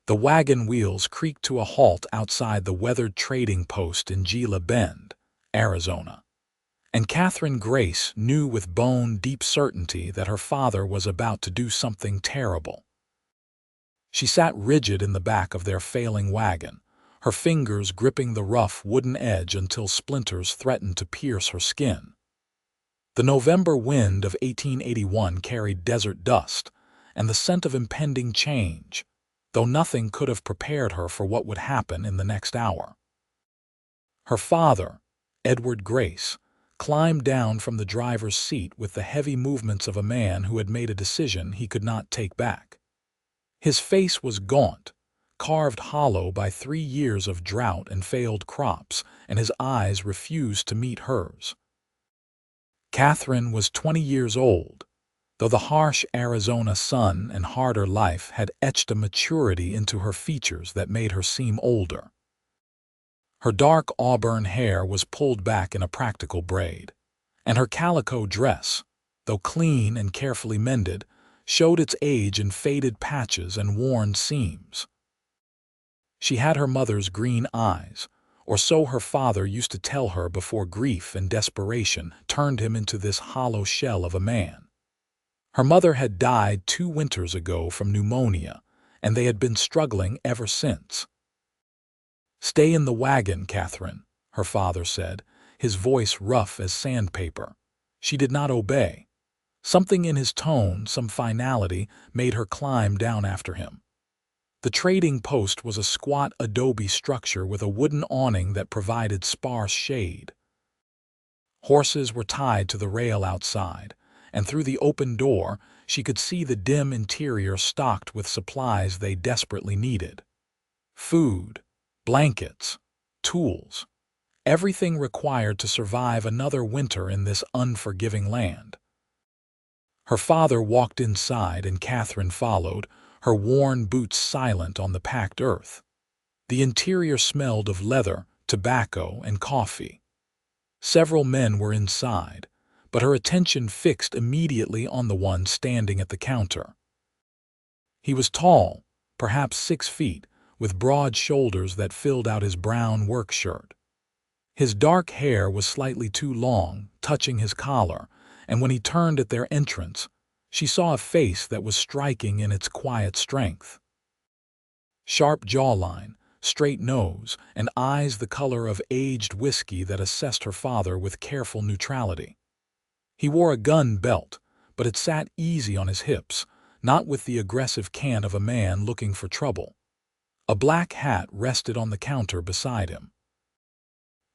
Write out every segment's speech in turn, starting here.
The wagon wheels creaked to a halt outside the weathered trading post in Gila Bend, Arizona. And Katherine Grace knew with bone-deep certainty that her father was about to do something terrible. She sat rigid in the back of their failing wagon, her fingers gripping the rough wooden edge until splinters threatened to pierce her skin. The November wind of 1881 carried desert dust and the scent of impending change, though nothing could have prepared her for what would happen in the next hour. Her father, Edward Grace, climbed down from the driver's seat with the heavy movements of a man who had made a decision he could not take back. His face was gaunt, carved hollow by 3 years of drought and failed crops, and his eyes refused to meet hers. Katherine was 20 years old, though the harsh Arizona sun and harder life had etched a maturity into her features that made her seem older. Her dark auburn hair was pulled back in a practical braid, and her calico dress, though clean and carefully mended, showed its age in faded patches and worn seams. She had her mother's green eyes, or so her father used to tell her before grief and desperation turned him into this hollow shell of a man. Her mother had died 2 winters ago from pneumonia, and they had been struggling ever since. "Stay in the wagon, Katherine," her father said, his voice rough as sandpaper. She did not obey. Something in his tone, some finality, made her climb down after him. The trading post was a squat adobe structure with a wooden awning that provided sparse shade. Horses were tied to the rail outside, and through the open door she could see the dim interior stocked with supplies they desperately needed. Food, blankets, tools, everything required to survive another winter in this unforgiving land. Her father walked inside and Katherine followed, her worn boots silent on the packed earth. The interior smelled of leather, tobacco, and coffee. Several men were inside, but her attention fixed immediately on the one standing at the counter. He was tall, perhaps 6 feet, with broad shoulders that filled out his brown work shirt. His dark hair was slightly too long, touching his collar, and when he turned at their entrance, she saw a face that was striking in its quiet strength. Sharp jawline, straight nose, and eyes the color of aged whiskey that assessed her father with careful neutrality. He wore a gun belt, but it sat easy on his hips, not with the aggressive cant of a man looking for trouble. A black hat rested on the counter beside him.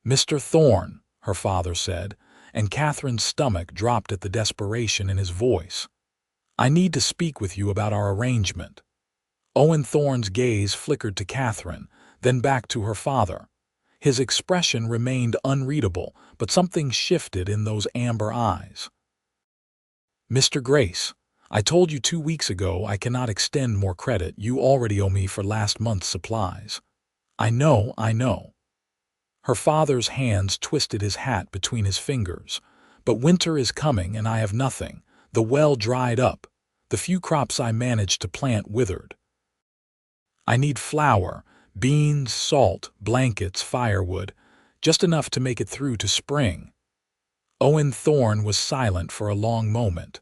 "Mr. Thorne," her father said, and Katherine's stomach dropped at the desperation in his voice. "I need to speak with you about our arrangement." Owen Thorne's gaze flickered to Katherine, then back to her father. His expression remained unreadable, but something shifted in those amber eyes. "Mr. Grace, I told you 2 weeks ago I cannot extend more credit. You already owe me for last month's supplies." I know. Her father's hands twisted his hat between his fingers. "But winter is coming and I have nothing. The well dried up. The few crops I managed to plant withered. I need flour, beans, salt, blankets, firewood, just enough to make it through to spring." Owen Thorne was silent for a long moment.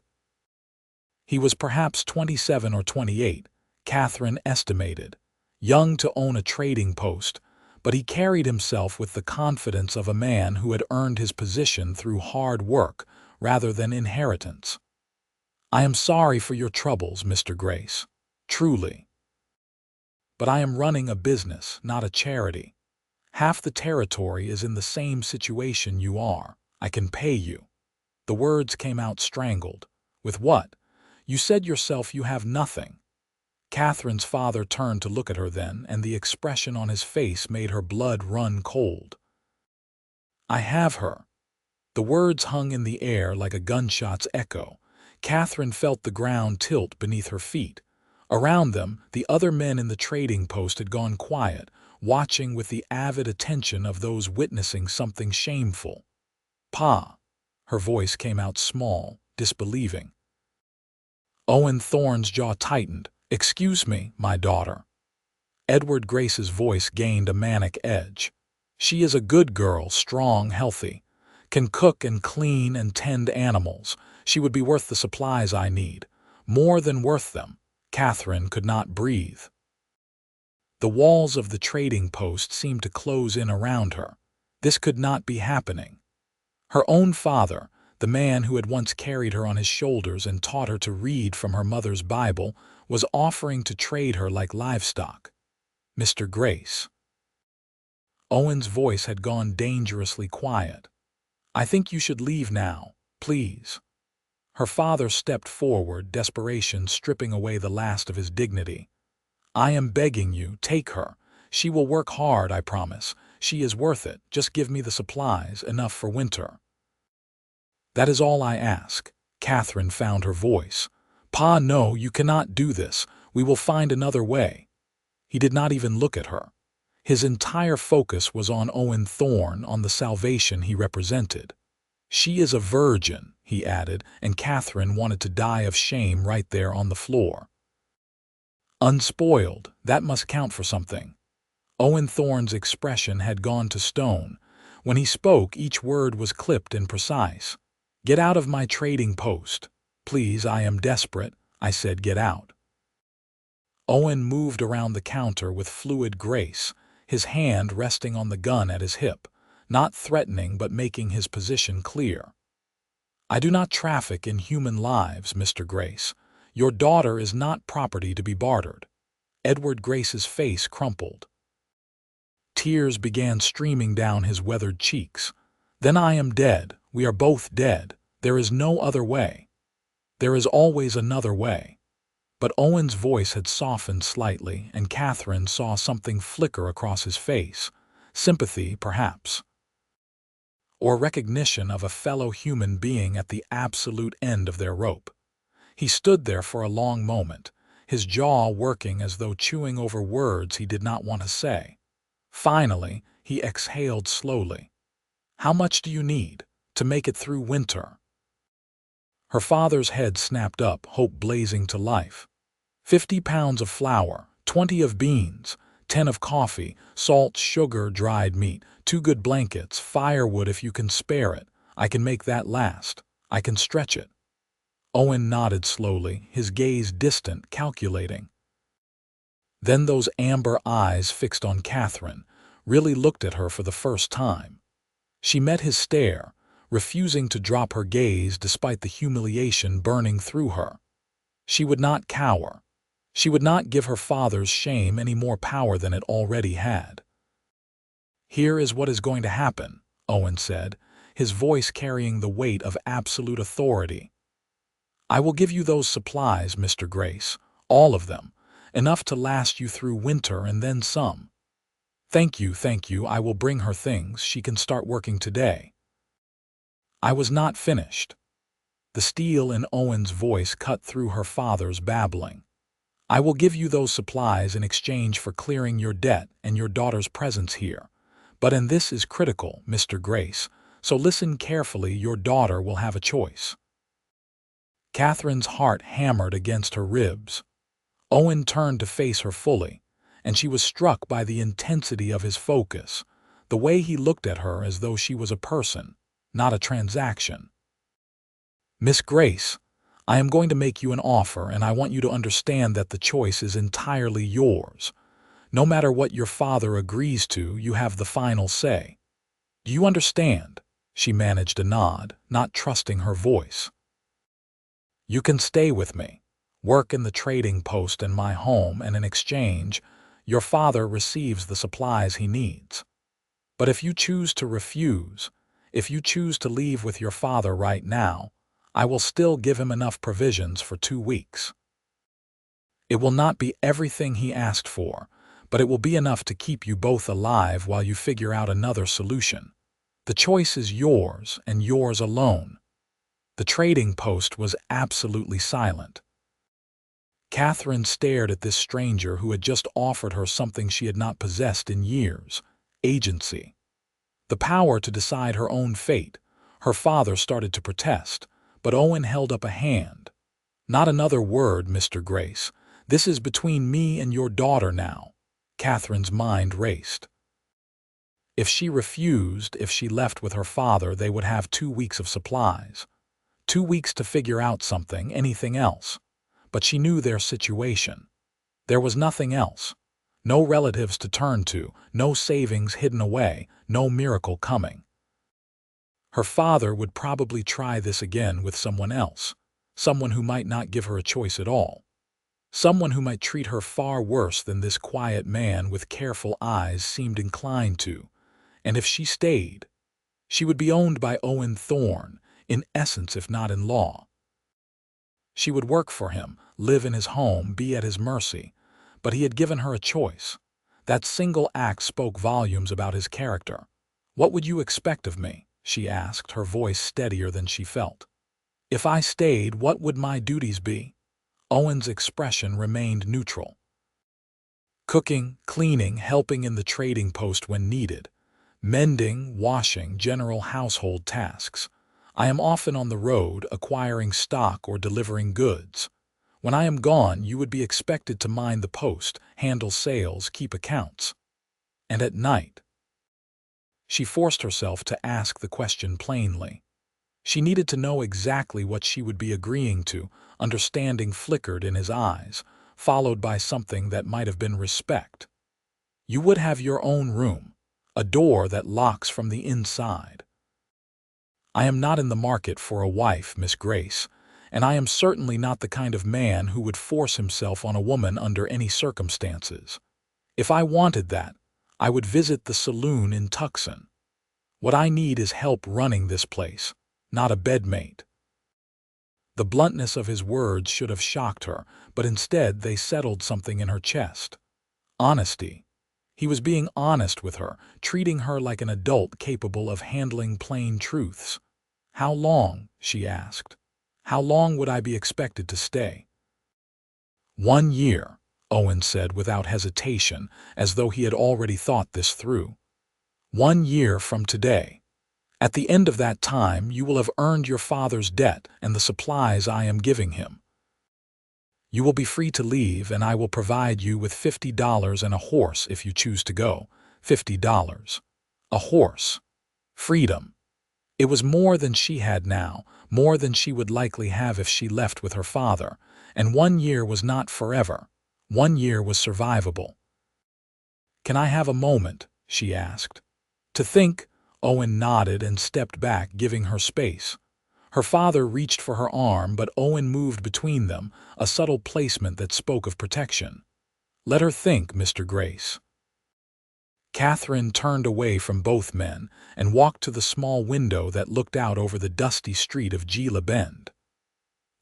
He was perhaps 27 or 28, Katherine estimated, young to own a trading post, but he carried himself with the confidence of a man who had earned his position through hard work rather than inheritance. "I am sorry for your troubles, Mr. Grace, truly. But I am running a business, not a charity. Half the territory is in the same situation you are. I can pay you." The words came out strangled. "With what? You said yourself you have nothing." Katherine's father turned to look at her then, and the expression on his face made her blood run cold. "I have her." The words hung in the air like a gunshot's echo. Katherine felt the ground tilt beneath her feet. Around them, the other men in the trading post had gone quiet, watching with the avid attention of those witnessing something shameful. "Pa." Her voice came out small, disbelieving. Owen Thorne's jaw tightened. "Excuse me, my daughter." Edward Grace's voice gained a manic edge. She is a good girl, strong, healthy. Can cook and clean and tend animals. She would be worth the supplies I need. More than worth them. Katherine could not breathe. The walls of the trading post seemed to close in around her. This could not be happening. Her own father, the man who had once carried her on his shoulders and taught her to read from her mother's Bible, was offering to trade her like livestock. Mr. Grace. Owen's voice had gone dangerously quiet. I think you should leave now, please. Her father stepped forward, desperation stripping away the last of his dignity. I am begging you, take her. She will work hard, I promise. She is worth it. Just give me the supplies, enough for winter. That is all I ask. Katherine found her voice. Pa, no, you cannot do this. We will find another way. He did not even look at her. His entire focus was on Owen Thorne, on the salvation he represented. She is a virgin, he added, and Katherine wanted to die of shame right there on the floor. Unspoiled, that must count for something. Owen Thorne's expression had gone to stone. When he spoke, each word was clipped and precise. Get out of my trading post. Please, I am desperate. I said get out. Owen moved around the counter with fluid grace, his hand resting on the gun at his hip, not threatening but making his position clear. I do not traffic in human lives, Mr. Grace. Your daughter is not property to be bartered. Edward Grace's face crumpled. Tears began streaming down his weathered cheeks. Then I am dead. We are both dead. There is no other way. There is always another way. But Owen's voice had softened slightly, and Katherine saw something flicker across his face. Sympathy, perhaps. Or recognition of a fellow human being at the absolute end of their rope. He stood there for a long moment, his jaw working as though chewing over words he did not want to say. Finally, he exhaled slowly. How much do you need to make it through winter? Her father's head snapped up, hope blazing to life. 50 pounds of flour, 20 of beans, 10 of coffee, salt, sugar, dried meat, 2 good blankets, firewood if you can spare it. I can make that last. I can stretch it. Owen nodded slowly, his gaze distant, calculating. Then those amber eyes fixed on Katherine really looked at her for the first time. She met his stare, refusing to drop her gaze despite the humiliation burning through her. She would not cower. She would not give her father's shame any more power than it already had. Here is what is going to happen, Owen said, his voice carrying the weight of absolute authority. I will give you those supplies, Mr. Grace, all of them, enough to last you through winter and then some. Thank you, I will bring her things. She can start working today. I was not finished. The steel in Owen's voice cut through her father's babbling. I will give you those supplies in exchange for clearing your debt and your daughter's presence here. But and this is critical, Mr. Grace, so listen carefully, your daughter will have a choice. Katherine's heart hammered against her ribs. Owen turned to face her fully, and she was struck by the intensity of his focus, the way he looked at her as though she was a person, not a transaction. Miss Grace, I am going to make you an offer, and I want you to understand that the choice is entirely yours. No matter what your father agrees to, you have the final say. Do you understand? She managed a nod, not trusting her voice. You can stay with me, work in the trading post in my home, and in exchange, your father receives the supplies he needs. But if you choose to refuse, if you choose to leave with your father right now, I will still give him enough provisions for 2 weeks. It will not be everything he asked for, but it will be enough to keep you both alive while you figure out another solution. The choice is yours and yours alone. The trading post was absolutely silent. Katherine stared at this stranger who had just offered her something she had not possessed in years: agency. The power to decide her own fate. Her father started to protest, but Owen held up a hand. Not another word, Mr. Grace. This is between me and your daughter now. Catherine's mind raced. If she refused, if she left with her father, they would have 2 weeks of supplies. 2 weeks to figure out something, anything else. But she knew their situation. There was nothing else. No relatives to turn to, no savings hidden away, no miracle coming. Her father would probably try this again with someone else, someone who might not give her a choice at all, someone who might treat her far worse than this quiet man with careful eyes seemed inclined to. And if she stayed, she would be owned by Owen Thorne, in essence if not in law. She would work for him, live in his home, be at his mercy. But he had given her a choice. That single act spoke volumes about his character. "What would you expect of me?" she asked, her voice steadier than she felt. "If I stayed, what would my duties be?" Owen's expression remained neutral. "Cooking, cleaning, helping in the trading post when needed. Mending, washing, general household tasks. I am often on the road, acquiring stock or delivering goods. When I am gone, you would be expected to mind the post, handle sales, keep accounts. And at night." She forced herself to ask the question plainly. She needed to know exactly what she would be agreeing to. Understanding flickered in his eyes, followed by something that might have been respect. "You would have your own room, a door that locks from the inside." "I am not in the market for a wife, Miss Grace, and I am certainly not the kind of man who would force himself on a woman under any circumstances. If I wanted that, I would visit the saloon in Tucson. What I need is help running this place, not a bedmate." The bluntness of his words should have shocked her, but instead they settled something in her chest. Honesty. He was being honest with her, treating her like an adult capable of handling plain truths. "How long?" she asked. "How long would I be expected to stay?" "1 year," Owen said without hesitation, as though he had already thought this through. "1 year from today. At the end of that time, you will have earned your father's debt and the supplies I am giving him. You will be free to leave, and I will provide you with $50 and a horse if you choose to go." $50. A horse. Freedom. It was more than she had now, more than she would likely have if she left with her father, and 1 year was not forever. 1 year was survivable. "Can I have a moment?" she asked. "To think?" Owen nodded and stepped back, giving her space. Her father reached for her arm, but Owen moved between them, a subtle placement that spoke of protection. "Let her think, Mr. Grace." Katherine turned away from both men and walked to the small window that looked out over the dusty street of Gila Bend.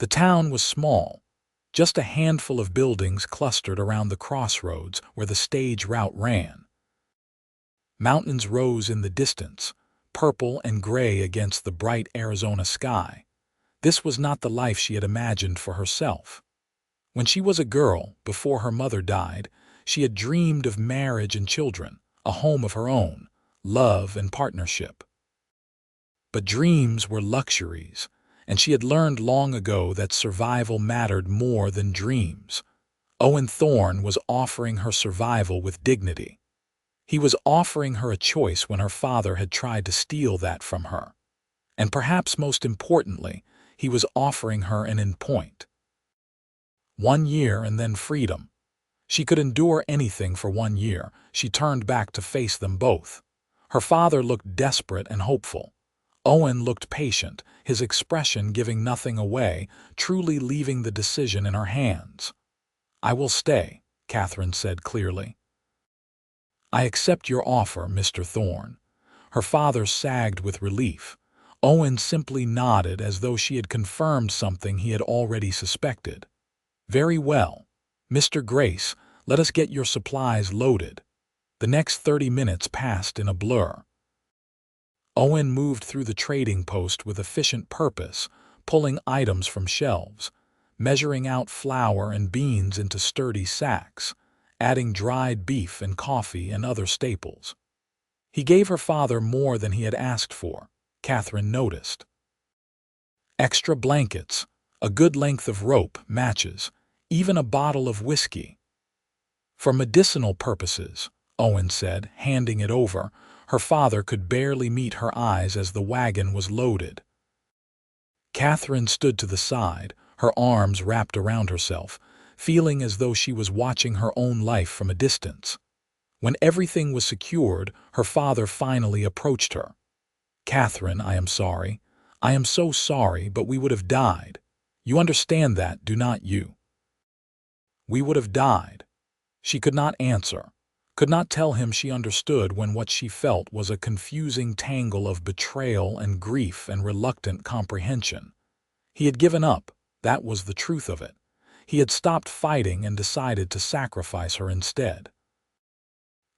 The town was small, just a handful of buildings clustered around the crossroads where the stage route ran. Mountains rose in the distance, purple and gray against the bright Arizona sky. This was not the life she had imagined for herself. When she was a girl, before her mother died, she had dreamed of marriage and children, a home of her own, love and partnership. But dreams were luxuries, and she had learned long ago that survival mattered more than dreams. Owen Thorne was offering her survival with dignity. He was offering her a choice when her father had tried to steal that from her. And perhaps most importantly, he was offering her an endpoint. 1 year and then freedom. She could endure anything for 1 year. She turned back to face them both. Her father looked desperate and hopeful. Owen looked patient, his expression giving nothing away, truly leaving the decision in her hands. "I will stay," Katherine said clearly. "I accept your offer, Mr. Thorne." Her father sagged with relief. Owen simply nodded as though she had confirmed something he had already suspected. "Very well. Mr. Grace, let us get your supplies loaded." The next 30 minutes passed in a blur. Owen moved through the trading post with efficient purpose, pulling items from shelves, measuring out flour and beans into sturdy sacks, adding dried beef and coffee and other staples. He gave her father more than he had asked for, Katherine noticed. Extra blankets, a good length of rope, matches, even a bottle of whiskey. For medicinal purposes, Owen said, handing it over. Her father could barely meet her eyes as the wagon was loaded. Katherine stood to the side, her arms wrapped around herself, feeling as though she was watching her own life from a distance. When everything was secured, her father finally approached her. "Katherine, I am sorry. I am so sorry, but we would have died. You understand that, do not you?" "We would have died." She could not answer, could not tell him she understood when what she felt was a confusing tangle of betrayal and grief and reluctant comprehension. He had given up, that was the truth of it. He had stopped fighting and decided to sacrifice her instead.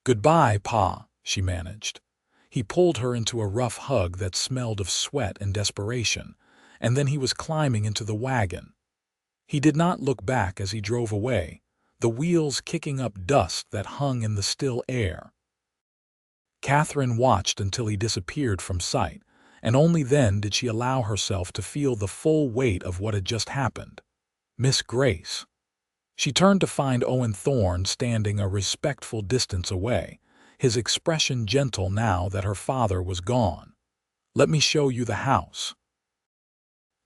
"Goodbye, Pa," she managed. He pulled her into a rough hug that smelled of sweat and desperation, and then he was climbing into the wagon. He did not look back as he drove away, the wheels kicking up dust that hung in the still air. Katherine watched until he disappeared from sight, and only then did she allow herself to feel the full weight of what had just happened. Miss Grace. She turned to find Owen Thorne standing a respectful distance away, his expression gentle now that her father was gone. "Let me show you the house."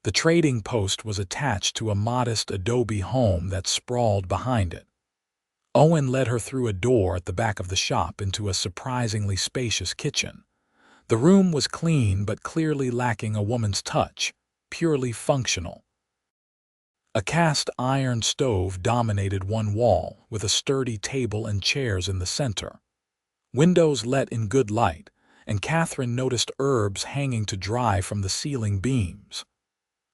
The trading post was attached to a modest adobe home that sprawled behind it. Owen led her through a door at the back of the shop into a surprisingly spacious kitchen. The room was clean but clearly lacking a woman's touch, purely functional. A cast iron stove dominated one wall, with a sturdy table and chairs in the center. Windows let in good light, and Katherine noticed herbs hanging to dry from the ceiling beams.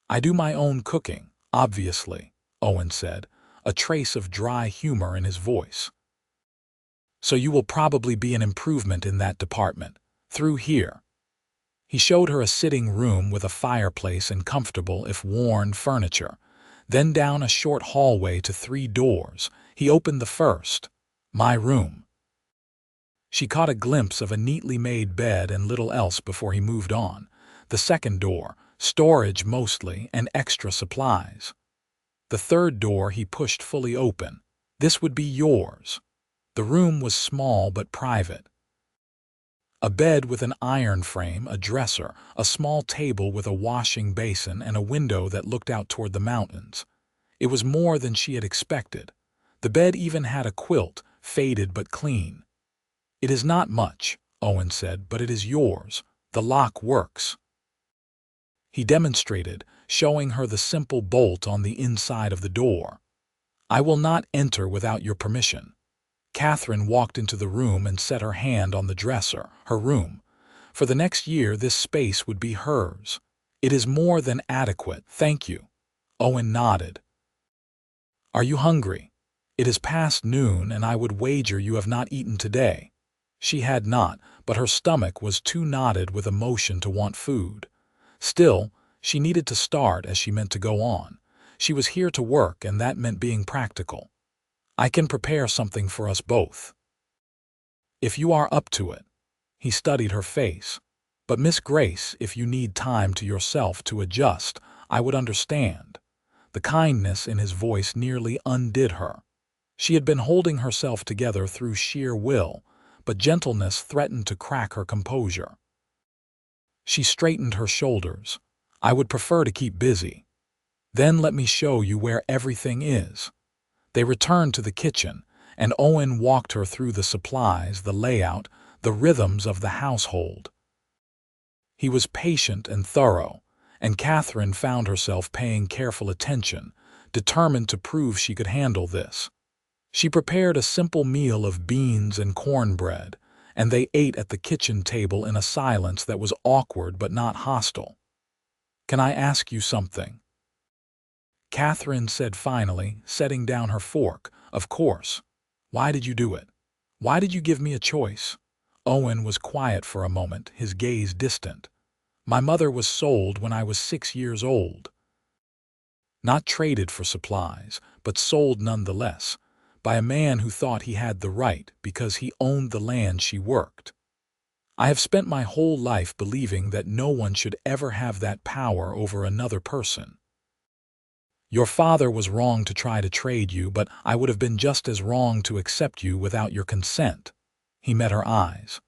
"I do my own cooking, obviously," Owen said, a trace of dry humor in his voice. "So you will probably be an improvement in that department, through here." He showed her a sitting room with a fireplace and comfortable, if worn, furniture. Then down a short hallway to 3 doors. He opened the first. "My room." She caught a glimpse of a neatly made bed and little else before he moved on. The second door, storage mostly, and extra supplies. The third door he pushed fully open. "This would be yours." The room was small but private. A bed with an iron frame, a dresser, a small table with a washing basin, and a window that looked out toward the mountains. It was more than she had expected. The bed even had a quilt, faded but clean. "It is not much," Owen said, "but it is yours. The lock works." He demonstrated, showing her the simple bolt on the inside of the door. "I will not enter without your permission." Katherine walked into the room and set her hand on the dresser, her room. For the next year this space would be hers. "It is more than adequate, thank you." Owen nodded. "Are you hungry? It is past noon, and I would wager you have not eaten today." She had not, but her stomach was too knotted with emotion to want food. Still, she needed to start as she meant to go on. She was here to work, and that meant being practical. "I can prepare something for us both, if you are up to it." He studied her face. "But Miss Grace, if you need time to yourself to adjust, I would understand." The kindness in his voice nearly undid her. She had been holding herself together through sheer will, but gentleness threatened to crack her composure. She straightened her shoulders. "I would prefer to keep busy." "Then let me show you where everything is." They returned to the kitchen, and Owen walked her through the supplies, the layout, the rhythms of the household. He was patient and thorough, and Katherine found herself paying careful attention, determined to prove she could handle this. She prepared a simple meal of beans and cornbread, and they ate at the kitchen table in a silence that was awkward but not hostile. "Can I ask you something?" Katherine said finally, setting down her fork. "Of course. Why did you do it? Why did you give me a choice?" Owen was quiet for a moment, his gaze distant. "My mother was sold when I was 6 years old." Not traded for supplies, but sold nonetheless, by a man who thought he had the right because he owned the land she worked. "I have spent my whole life believing that no one should ever have that power over another person." Your father was wrong to try to trade you, but I would have been just as wrong to accept you without your consent. He met her eyes.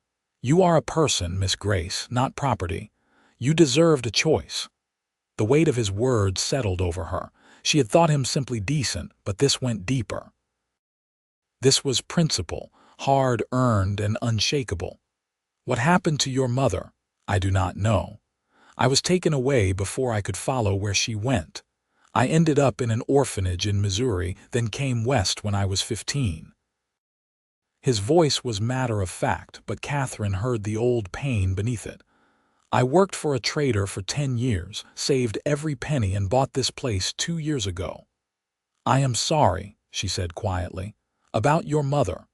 You are a person, Miss Grace, not property. You deserved a choice. The weight of his words settled over her. She had thought him simply decent, but this went deeper. This was principle, hard-earned and unshakable. What happened to your mother? I do not know. I was taken away before I could follow where she went. I ended up in an orphanage in Missouri, then came west when I was 15. His voice was matter-of-fact, but Katherine heard the old pain beneath it. I worked for a trader for 10 years, saved every penny and bought this place 2 years ago. I am sorry, she said quietly, about your mother,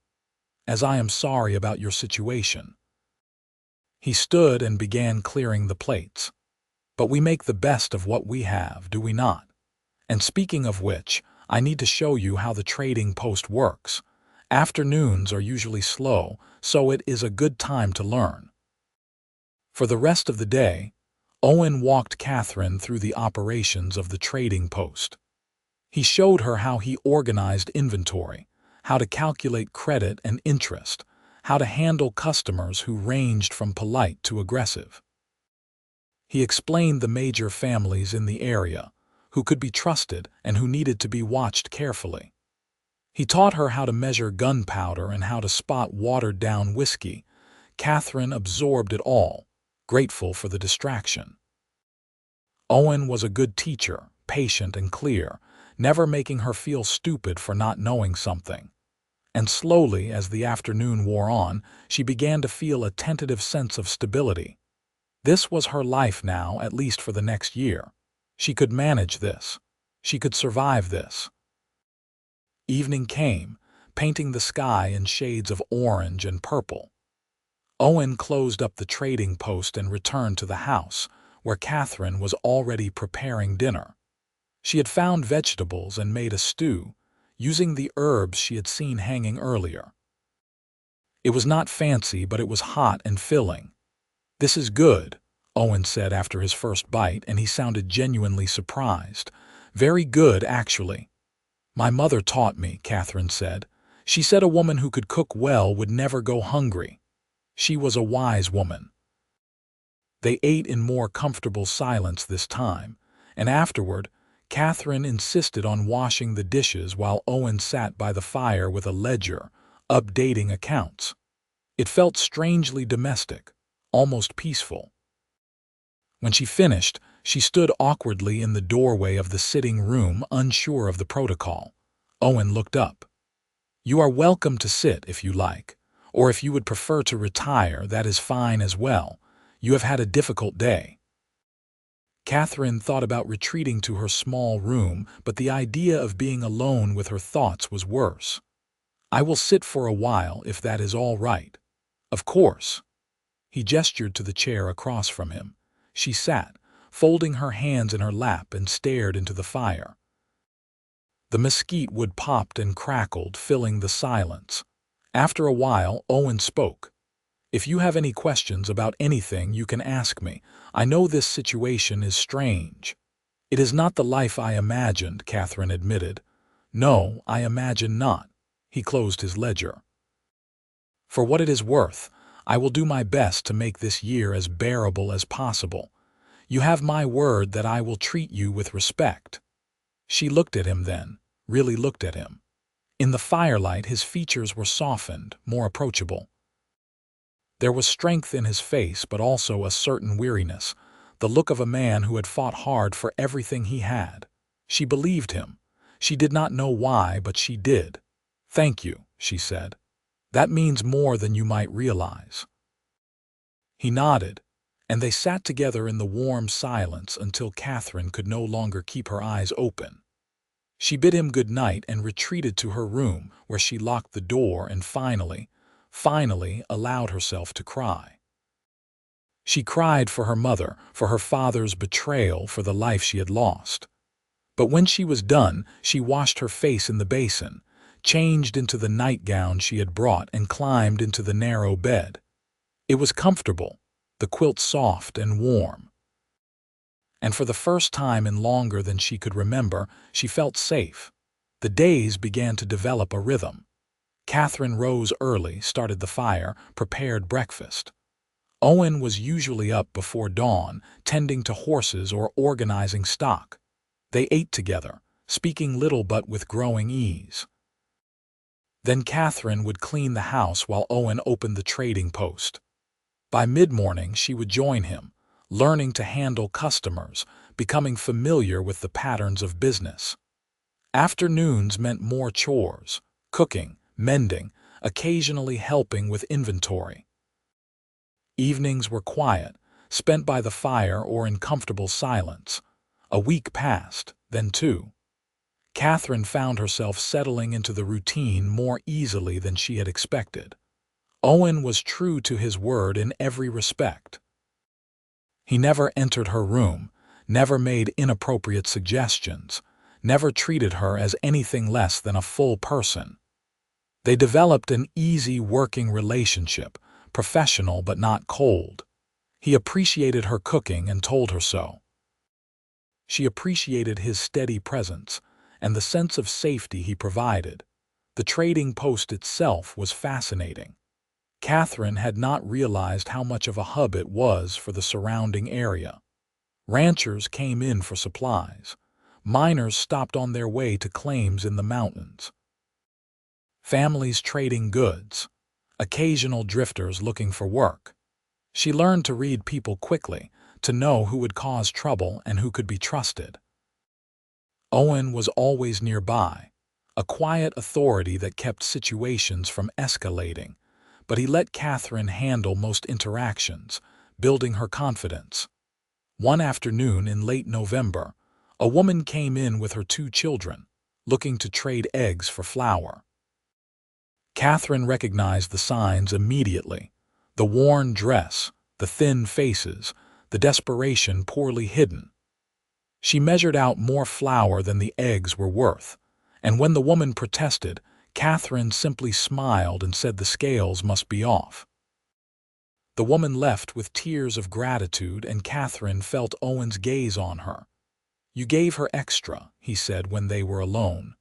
as I am sorry about your situation. He stood and began clearing the plates. But we make the best of what we have, do we not? And speaking of which, I need to show you how the trading post works. Afternoons are usually slow, so it is a good time to learn. For the rest of the day, Owen walked Katherine through the operations of the trading post. He showed her how he organized inventory, how to calculate credit and interest, how to handle customers who ranged from polite to aggressive. He explained the major families in the area, who could be trusted and who needed to be watched carefully. He taught her how to measure gunpowder and how to spot watered-down whiskey. Katherine absorbed it all, grateful for the distraction. Owen was a good teacher, patient and clear, never making her feel stupid for not knowing something. And slowly, as the afternoon wore on, she began to feel a tentative sense of stability. This was her life now, at least for the next year. She could manage this. She could survive this. Evening came, painting the sky in shades of orange and purple. Owen closed up the trading post and returned to the house, where Katherine was already preparing dinner. She had found vegetables and made a stew, using the herbs she had seen hanging earlier. It was not fancy, but it was hot and filling. "This is good," Owen said after his first bite, and he sounded genuinely surprised. "Very good, actually." "My mother taught me," Katherine said. "She said a woman who could cook well would never go hungry. She was a wise woman." They ate in more comfortable silence this time, and afterward, Katherine insisted on washing the dishes while Owen sat by the fire with a ledger, updating accounts. It felt strangely domestic, almost peaceful. When she finished, she stood awkwardly in the doorway of the sitting room, unsure of the protocol. Owen looked up. "You are welcome to sit if you like, or if you would prefer to retire, that is fine as well. You have had a difficult day." Katherine thought about retreating to her small room, but the idea of being alone with her thoughts was worse. "I will sit for a while if that is all right." "Of course." He gestured to the chair across from him. She sat, folding her hands in her lap, and stared into the fire. The mesquite wood popped and crackled, filling the silence. After a while, Owen spoke. "If you have any questions about anything, you can ask me. I know this situation is strange." "It is not the life I imagined," Katherine admitted. "No, I imagine not." He closed his ledger. "For what it is worth, I will do my best to make this year as bearable as possible. You have my word that I will treat you with respect." She looked at him then, really looked at him. In the firelight, his features were softened, more approachable. There was strength in his face, but also a certain weariness, the look of a man who had fought hard for everything he had. She believed him. She did not know why, but she did. "Thank you," she said. "That means more than you might realize." He nodded, and they sat together in the warm silence until Katherine could no longer keep her eyes open. She bid him good night and retreated to her room, where she locked the door and finally allowed herself to cry. She cried for her mother, for her father's betrayal, for the life she had lost. But when she was done, she washed her face in the basin, changed into the nightgown she had brought, and climbed into the narrow bed. It was comfortable, the quilt soft and warm. And for the first time in longer than she could remember, she felt safe. The days began to develop a rhythm. Katherine rose early, started the fire, prepared breakfast. Owen was usually up before dawn, tending to horses or organizing stock. They ate together, speaking little but with growing ease. Then Katherine would clean the house while Owen opened the trading post. By mid-morning, she would join him, learning to handle customers, becoming familiar with the patterns of business. Afternoons meant more chores, cooking, mending, occasionally helping with inventory. Evenings were quiet, spent by the fire or in comfortable silence. A week passed, then two. Katherine found herself settling into the routine more easily than she had expected. Owen was true to his word in every respect. He never entered her room, never made inappropriate suggestions, never treated her as anything less than a full person. They developed an easy working relationship, professional but not cold. He appreciated her cooking and told her so. She appreciated his steady presence and the sense of safety he provided. The trading post itself was fascinating. Katherine had not realized how much of a hub it was for the surrounding area. Ranchers came in for supplies. Miners stopped on their way to claims in the mountains. Families trading goods. Occasional drifters looking for work. She learned to read people quickly, to know who would cause trouble and who could be trusted. Owen was always nearby, a quiet authority that kept situations from escalating, but he let Katherine handle most interactions, building her confidence. One afternoon in late November, a woman came in with her 2 children, looking to trade eggs for flour. Katherine recognized the signs immediately: the worn dress, the thin faces, the desperation poorly hidden. She measured out more flour than the eggs were worth, and when the woman protested, Katherine simply smiled and said the scales must be off. The woman left with tears of gratitude, and Katherine felt Owen's gaze on her. "You gave her extra," he said when they were alone.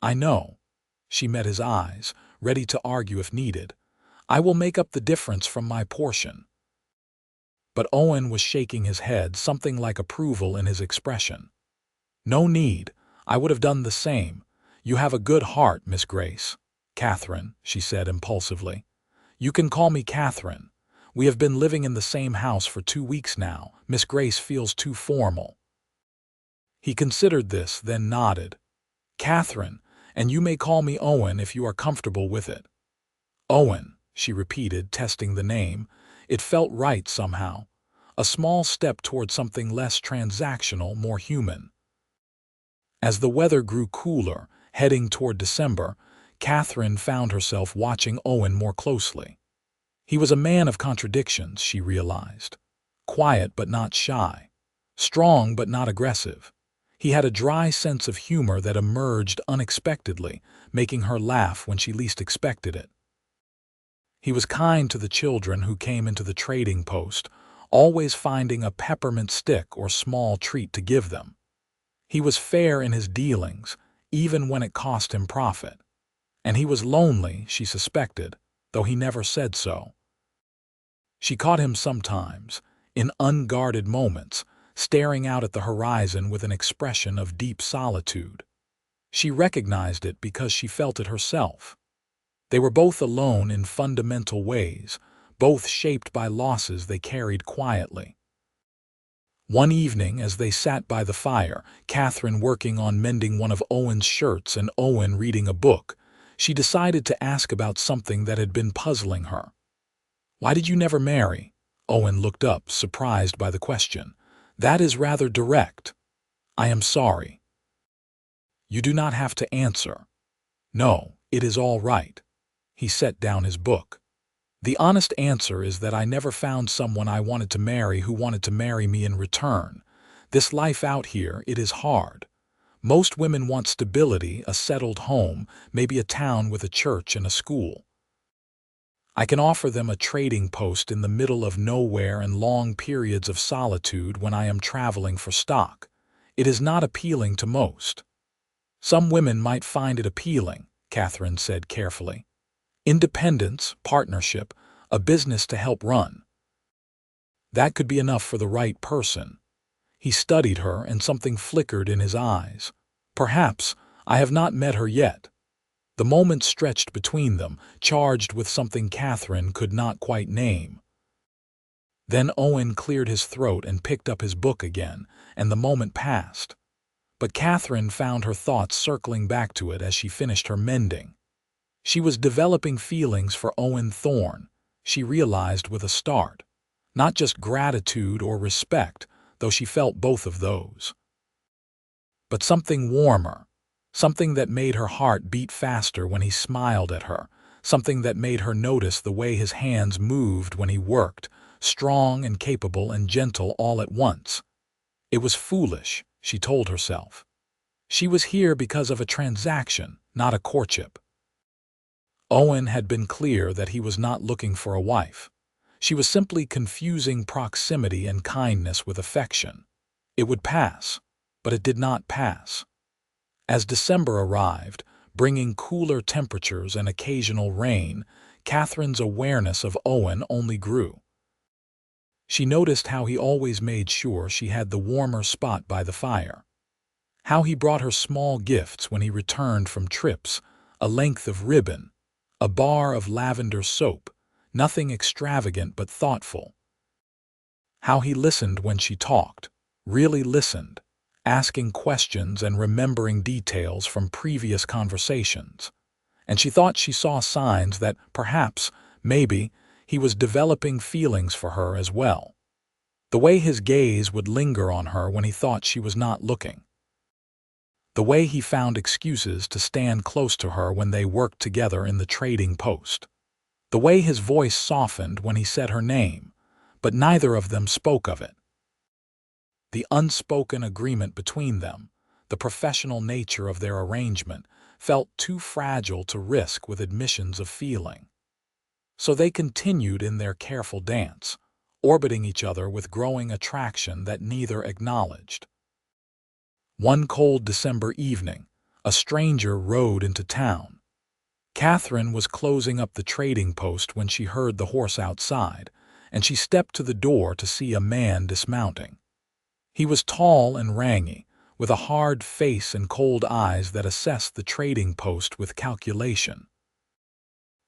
"I know." She met his eyes, ready to argue if needed. "I will make up the difference from my portion." But Owen was shaking his head, something like approval in his expression. "No need. I would have done the same. You have a good heart, Miss Grace." "Katherine," she said impulsively. "You can call me Katherine. We have been living in the same house for 2 weeks now. Miss Grace feels too formal." He considered this, then nodded. "Katherine, and you may call me Owen if you are comfortable with it." "Owen," she repeated, testing the name. It felt right somehow. A small step toward something less transactional, more human. As the weather grew cooler, heading toward December, Katherine found herself watching Owen more closely. He was a man of contradictions, she realized. Quiet but not shy. Strong but not aggressive. He had a dry sense of humor that emerged unexpectedly, making her laugh when she least expected it. He was kind to the children who came into the trading post, always finding a peppermint stick or small treat to give them. He was fair in his dealings, even when it cost him profit. And he was lonely, she suspected, though he never said so. She caught him sometimes, in unguarded moments, staring out at the horizon with an expression of deep solitude. She recognized it because she felt it herself. They were both alone in fundamental ways, both shaped by losses they carried quietly. One evening, as they sat by the fire, Katherine working on mending one of Owen's shirts and Owen reading a book, she decided to ask about something that had been puzzling her. "Why did you never marry?" Owen looked up, surprised by the question. "That is rather direct." "I am sorry." "You do not have to answer." "No, it is all right." He set down his book. "The honest answer is that I never found someone I wanted to marry who wanted to marry me in return. This life out here, it is hard. Most women want stability, a settled home, maybe a town with a church and a school. I can offer them a trading post in the middle of nowhere and long periods of solitude when I am traveling for stock. It is not appealing to most. Some women might find it appealing, Katherine said carefully. Independence, partnership, a business to help run. That could be enough for the right person. He studied her, and something flickered in his eyes. Perhaps I have not met her yet. The moment stretched between them, charged with something Katherine could not quite name. Then Owen cleared his throat and picked up his book again, and the moment passed. But Katherine found her thoughts circling back to it as she finished her mending. She was developing feelings for Owen Thorne, she realized with a start. Not just gratitude or respect, though she felt both of those. But something warmer, something that made her heart beat faster when he smiled at her, something that made her notice the way his hands moved when he worked, strong and capable and gentle all at once. It was foolish, she told herself. She was here because of a transaction, not a courtship. Owen had been clear that he was not looking for a wife. She was simply confusing proximity and kindness with affection. It would pass, but it did not pass. As December arrived, bringing cooler temperatures and occasional rain, Katherine's awareness of Owen only grew. She noticed how he always made sure she had the warmer spot by the fire. How he brought her small gifts when he returned from trips, a length of ribbon, a bar of lavender soap, nothing extravagant but thoughtful. How he listened when she talked, really listened, asking questions and remembering details from previous conversations. And she thought she saw signs that perhaps, maybe, he was developing feelings for her as well. The way his gaze would linger on her when he thought she was not looking. The way he found excuses to stand close to her when they worked together in the trading post. The way his voice softened when he said her name, but neither of them spoke of it. The unspoken agreement between them, the professional nature of their arrangement, felt too fragile to risk with admissions of feeling. So they continued in their careful dance, orbiting each other with growing attraction that neither acknowledged. One cold December evening, a stranger rode into town. Katherine was closing up the trading post when she heard the horse outside, and she stepped to the door to see a man dismounting. He was tall and rangy, with a hard face and cold eyes that assessed the trading post with calculation.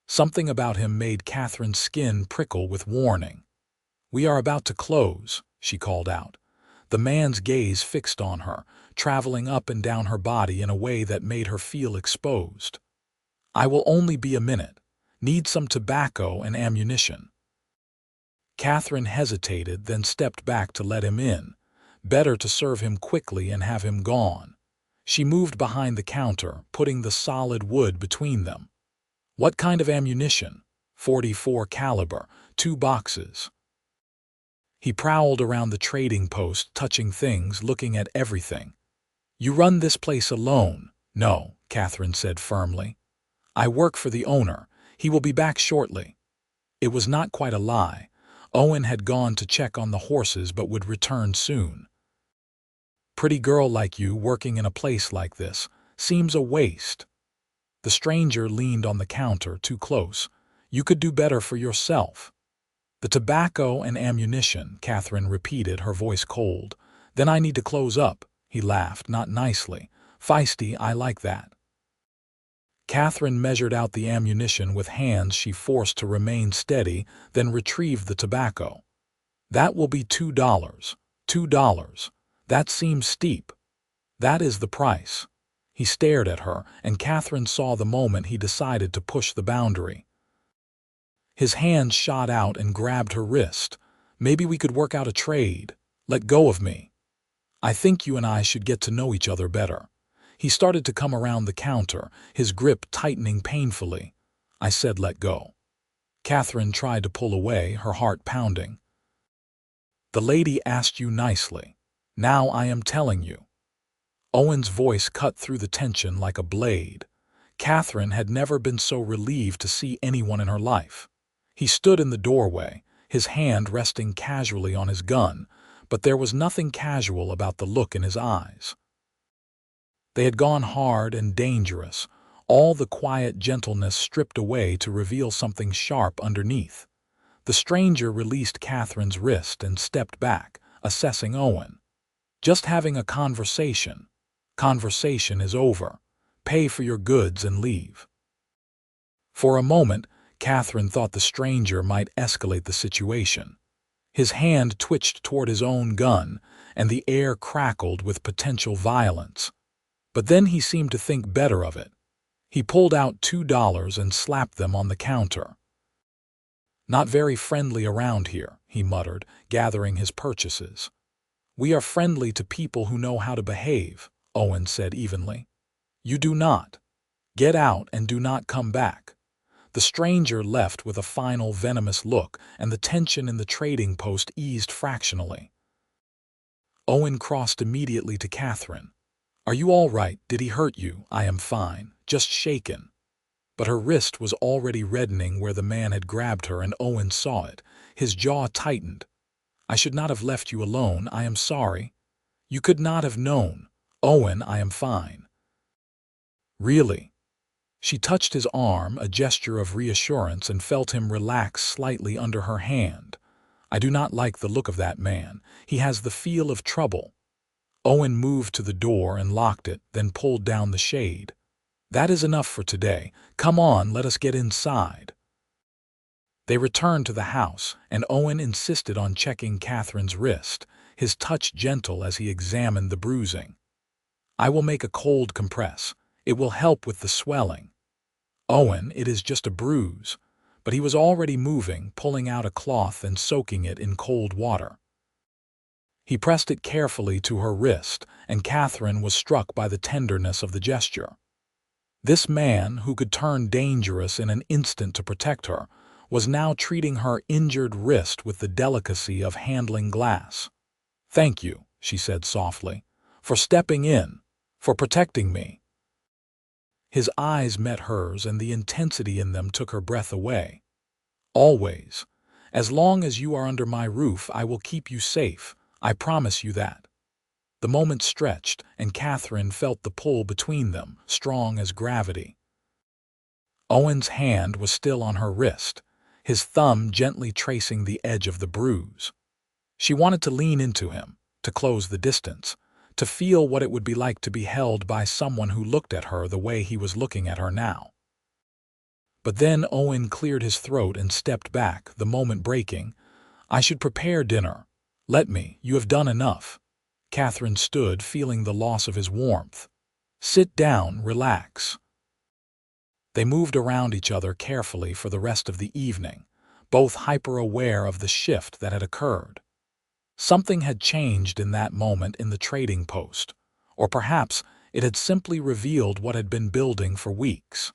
Something about him made Katherine's skin prickle with warning. "We are about to close," she called out. The man's gaze fixed on her, traveling up and down her body in a way that made her feel exposed. "I will only be a minute. Need some tobacco and ammunition." Katherine hesitated, then stepped back to let him in. Better to serve him quickly and have him gone. She moved behind the counter, putting the solid wood between them. "What kind of ammunition?" ".44 caliber, 2 boxes." He prowled around the trading post, touching things, looking at everything. "You run this place alone?" "No," Katherine said firmly. "I work for the owner. He will be back shortly." It was not quite a lie. Owen had gone to check on the horses but would return soon. "Pretty girl like you working in a place like this seems a waste." The stranger leaned on the counter too close. "You could do better for yourself." "The tobacco and ammunition," Katherine repeated, her voice cold. "Then I need to close up." He laughed, not nicely. "Feisty, I like that." Katherine measured out the ammunition with hands she forced to remain steady, then retrieved the tobacco. "That will be $2. $2. That seems steep." "That is the price." He stared at her, and Katherine saw the moment he decided to push the boundary. His hand shot out and grabbed her wrist. "Maybe we could work out a trade. Let go of me. I think you and I should get to know each other better." He started to come around the counter, his grip tightening painfully. "I said let go." Katherine tried to pull away, her heart pounding. "The lady asked you nicely. Now I am telling you." Owen's voice cut through the tension like a blade. Katherine had never been so relieved to see anyone in her life. He stood in the doorway, his hand resting casually on his gun, but there was nothing casual about the look in his eyes. They had gone hard and dangerous, all the quiet gentleness stripped away to reveal something sharp underneath. The stranger released Catherine's wrist and stepped back, assessing Owen. "Just having a conversation. Conversation is over. Pay for your goods and leave." For a moment, Catherine thought the stranger might escalate the situation. His hand twitched toward his own gun, and the air crackled with potential violence. But then he seemed to think better of it. He pulled out $2 and slapped them on the counter. "Not very friendly around here," he muttered, gathering his purchases. "We are friendly to people who know how to behave," Owen said evenly. "You do not. Get out and do not come back." The stranger left with a final venomous look, and the tension in the trading post eased fractionally. Owen crossed immediately to Catherine. "Are you all right? Did he hurt you?" "I am fine, just shaken." But her wrist was already reddening where the man had grabbed her, and Owen saw it. His jaw tightened. "I should not have left you alone. I am sorry." "You could not have known." "Owen, I am fine." "Really?" She touched his arm, a gesture of reassurance, and felt him relax slightly under her hand. "I do not like the look of that man. He has the feel of trouble." Owen moved to the door and locked it, then pulled down the shade. "That is enough for today. Come on, let us get inside." They returned to the house, and Owen insisted on checking Catherine's wrist, his touch gentle as he examined the bruising. "I will make a cold compress. It will help with the swelling." "Owen, it is just a bruise." But he was already moving, pulling out a cloth and soaking it in cold water. He pressed it carefully to her wrist, and Catherine was struck by the tenderness of the gesture. This man, who could turn dangerous in an instant to protect her, was now treating her injured wrist with the delicacy of handling glass. "Thank you," she said softly, "for stepping in, for protecting me." His eyes met hers, and the intensity in them took her breath away. "Always. As long as you are under my roof, I will keep you safe. I promise you that." The moment stretched, and Catherine felt the pull between them, strong as gravity. Owen's hand was still on her wrist, his thumb gently tracing the edge of the bruise. She wanted to lean into him, to close the distance, to feel what it would be like to be held by someone who looked at her the way he was looking at her now. But then Owen cleared his throat and stepped back, the moment breaking. "I should prepare dinner. Let me, you have done enough." Catherine stood, feeling the loss of his warmth. "Sit down, relax." They moved around each other carefully for the rest of the evening, both hyper-aware of the shift that had occurred. Something had changed in that moment in the trading post, or perhaps it had simply revealed what had been building for weeks.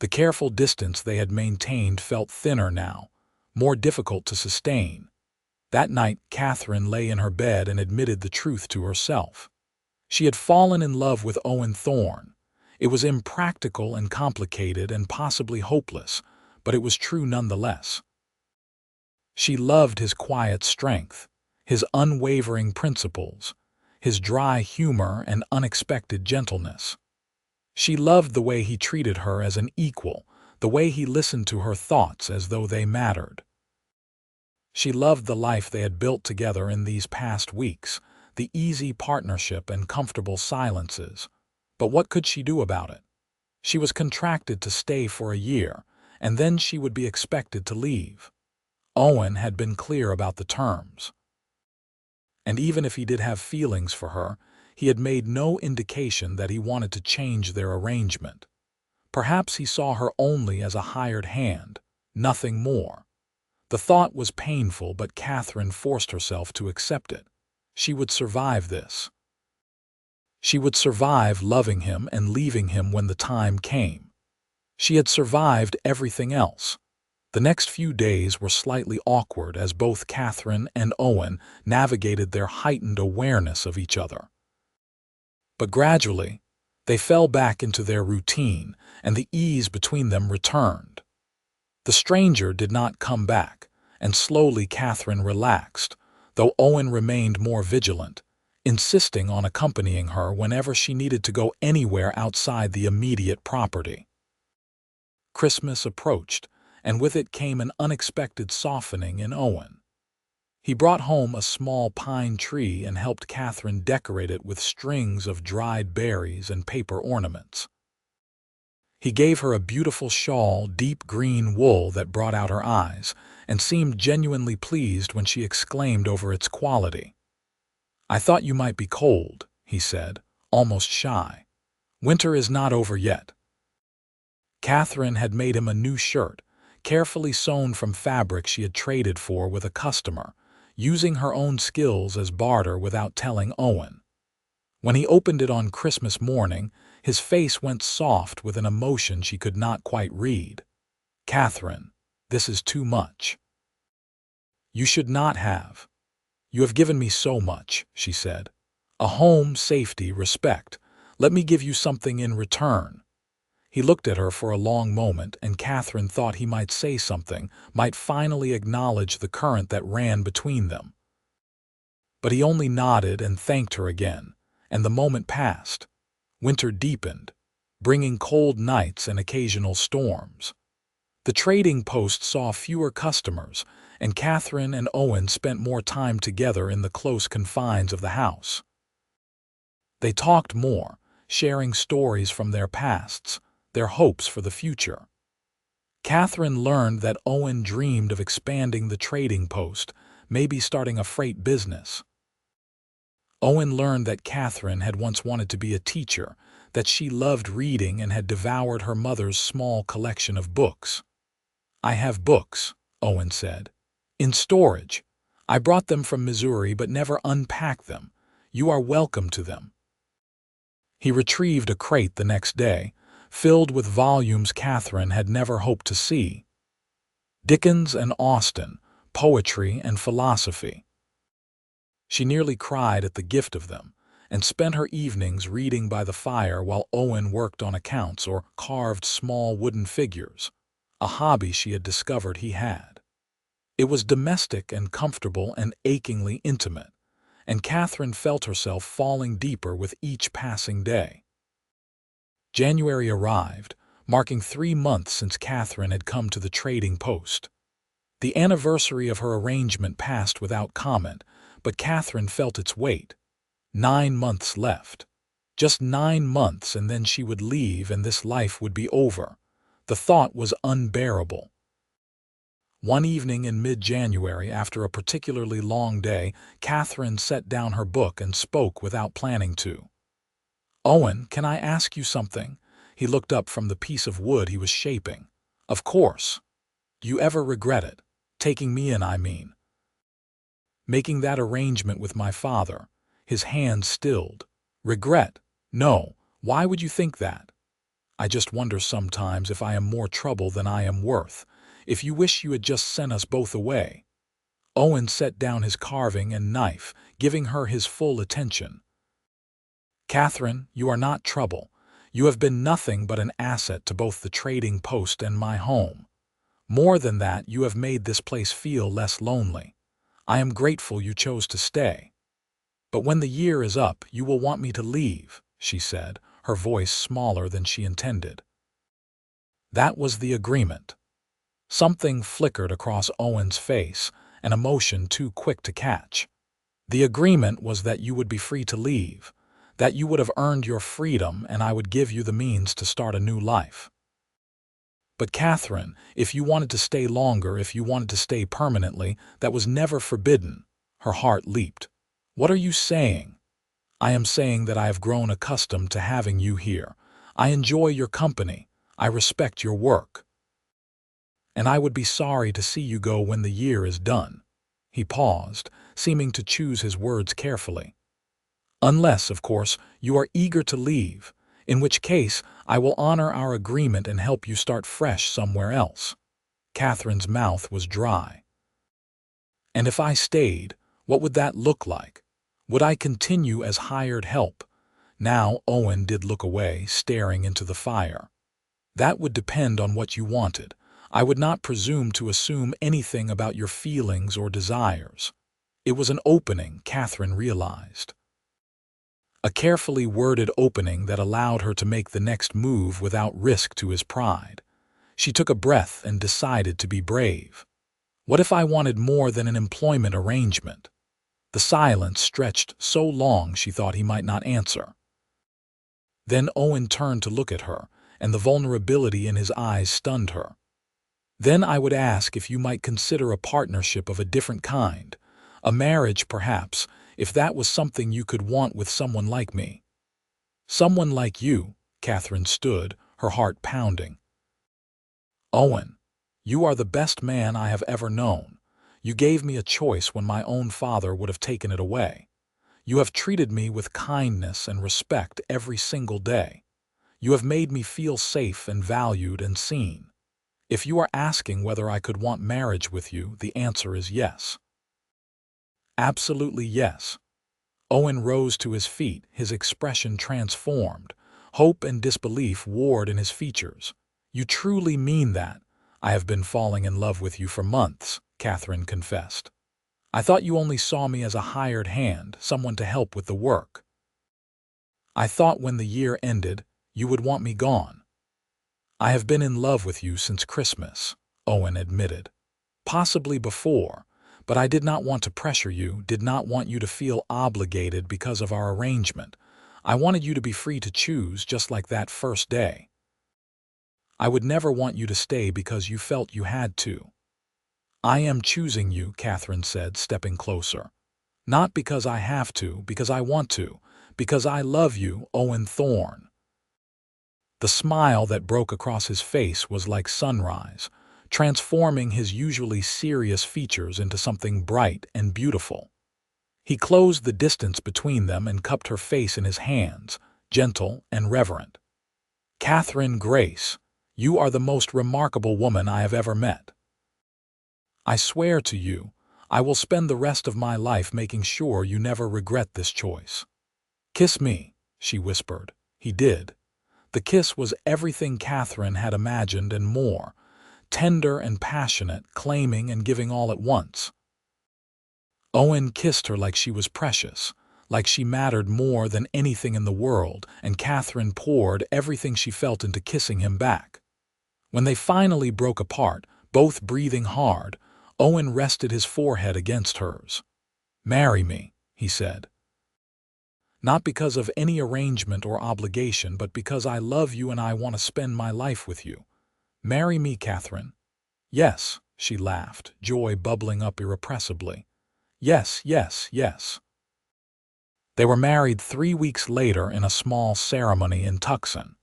The careful distance they had maintained felt thinner now, more difficult to sustain. That night, Catherine lay in her bed and admitted the truth to herself. She had fallen in love with Owen Thorne. It was impractical and complicated and possibly hopeless, but it was true nonetheless. She loved his quiet strength, his unwavering principles, his dry humor and unexpected gentleness. She loved the way he treated her as an equal, the way he listened to her thoughts as though they mattered. She loved the life they had built together in these past weeks, the easy partnership and comfortable silences. But what could she do about it? She was contracted to stay for a year, and then she would be expected to leave. Owen had been clear about the terms. And even if he did have feelings for her, he had made no indication that he wanted to change their arrangement. Perhaps he saw her only as a hired hand, nothing more. The thought was painful, but Catherine forced herself to accept it. She would survive this. She would survive loving him and leaving him when the time came. She had survived everything else. The next few days were slightly awkward as both Catherine and Owen navigated their heightened awareness of each other. But gradually, they fell back into their routine, and the ease between them returned. The stranger did not come back, and slowly Katherine relaxed, though Owen remained more vigilant, insisting on accompanying her whenever she needed to go anywhere outside the immediate property. Christmas approached, and with it came an unexpected softening in Owen. He brought home a small pine tree and helped Katherine decorate it with strings of dried berries and paper ornaments. He gave her a beautiful shawl, deep green wool that brought out her eyes, and seemed genuinely pleased when she exclaimed over its quality. "I thought you might be cold," he said, almost shy. "Winter is not over yet." Katherine had made him a new shirt, carefully sewn from fabric she had traded for with a customer, using her own skills as barter without telling Owen. When he opened it on Christmas morning, his face went soft with an emotion she could not quite read. "Katherine, this is too much." "You should not have. You have given me so much," she said. "A home, safety, respect. Let me give you something in return." He looked at her for a long moment, and Katherine thought he might say something, might finally acknowledge the current that ran between them. But he only nodded and thanked her again, and the moment passed. Winter deepened, bringing cold nights and occasional storms. The trading post saw fewer customers, and Katherine and Owen spent more time together in the close confines of the house. They talked more, sharing stories from their pasts, their hopes for the future. Katherine learned that Owen dreamed of expanding the trading post, maybe starting a freight business. Owen learned that Katherine had once wanted to be a teacher, that she loved reading and had devoured her mother's small collection of books. "I have books," Owen said, "in storage. I brought them from Missouri but never unpacked them. You are welcome to them." He retrieved a crate the next day, filled with volumes Katherine had never hoped to see. Dickens and Austen, poetry and philosophy. She nearly cried at the gift of them, and spent her evenings reading by the fire while Owen worked on accounts or carved small wooden figures, a hobby she had discovered he had. It was domestic and comfortable and achingly intimate, and Katherine felt herself falling deeper with each passing day. January arrived, marking 3 months since Katherine had come to the trading post. The anniversary of her arrangement passed without comment, but Katherine felt its weight. 9 months left. Just 9 months, and then she would leave and this life would be over. The thought was unbearable. One evening in mid-January, after a particularly long day, Katherine set down her book and spoke without planning to. "Owen, can I ask you something?" He looked up from the piece of wood he was shaping. "Of course. Do you ever regret it? Taking me in, I mean." "Making that arrangement with my father." His hand stilled. "Regret? No. Why would you think that?" "I just wonder sometimes if I am more trouble than I am worth. If you wish you had just sent us both away." Owen set down his carving and knife, giving her his full attention. "Katherine, you are not trouble. You have been nothing but an asset to both the trading post and my home. More than that, you have made this place feel less lonely. I am grateful you chose to stay. But when the year is up, you will want me to leave," she said, her voice smaller than she intended. That was the agreement. Something flickered across Owen's face, an emotion too quick to catch. The agreement was that you would be free to leave, that you would have earned your freedom and I would give you the means to start a new life. "But Katherine, if you wanted to stay longer, if you wanted to stay permanently, that was never forbidden." Her heart leaped. "What are you saying?" "I am saying that I have grown accustomed to having you here. I enjoy your company. I respect your work. And I would be sorry to see you go when the year is done." He paused, seeming to choose his words carefully. "Unless, of course, you are eager to leave, in which case I will honor our agreement and help you start fresh somewhere else." Katherine's mouth was dry. "And if I stayed, what would that look like? Would I continue as hired help?" Now Owen did look away, staring into the fire. "That would depend on what you wanted. I would not presume to assume anything about your feelings or desires. It was an opening, Katherine realized. A carefully worded opening that allowed her to make the next move without risk to his pride. She took a breath and decided to be brave. What if I wanted more than an employment arrangement? The silence stretched so long she thought he might not answer. Then Owen turned to look at her, and the vulnerability in his eyes stunned her. Then I would ask if you might consider a partnership of a different kind, a marriage perhaps, if that was something you could want with someone like me. Someone like you, Katherine stood, her heart pounding. Owen, you are the best man I have ever known. You gave me a choice when my own father would have taken it away. You have treated me with kindness and respect every single day. You have made me feel safe and valued and seen. If you are asking whether I could want marriage with you, the answer is yes. Absolutely yes. Owen rose to his feet, his expression transformed. Hope and disbelief warred in his features. You truly mean that? I have been falling in love with you for months, Katherine confessed. I thought you only saw me as a hired hand, someone to help with the work. I thought when the year ended, you would want me gone. I have been in love with you since Christmas, Owen admitted. Possibly before, but I did not want to pressure you, did not want you to feel obligated because of our arrangement. I wanted you to be free to choose, just like that first day. I would never want you to stay because you felt you had to. I am choosing you, Katherine said, stepping closer. Not because I have to, because I want to, because I love you, Owen Thorne. The smile that broke across his face was like sunrise, transforming his usually serious features into something bright and beautiful. He closed the distance between them and cupped her face in his hands, gentle and reverent. Katherine Grace, you are the most remarkable woman I have ever met. I swear to you, I will spend the rest of my life making sure you never regret this choice. Kiss me, she whispered. He did. The kiss was everything Katherine had imagined and more, tender and passionate, claiming and giving all at once. Owen kissed her like she was precious, like she mattered more than anything in the world, and Katherine poured everything she felt into kissing him back. When they finally broke apart, both breathing hard, Owen rested his forehead against hers. "Marry me," he said. "Not because of any arrangement or obligation, but because I love you and I want to spend my life with you. Marry me, Katherine." "Yes," she laughed, joy bubbling up irrepressibly. "Yes, yes, yes." They were married 3 weeks later in a small ceremony in Tucson,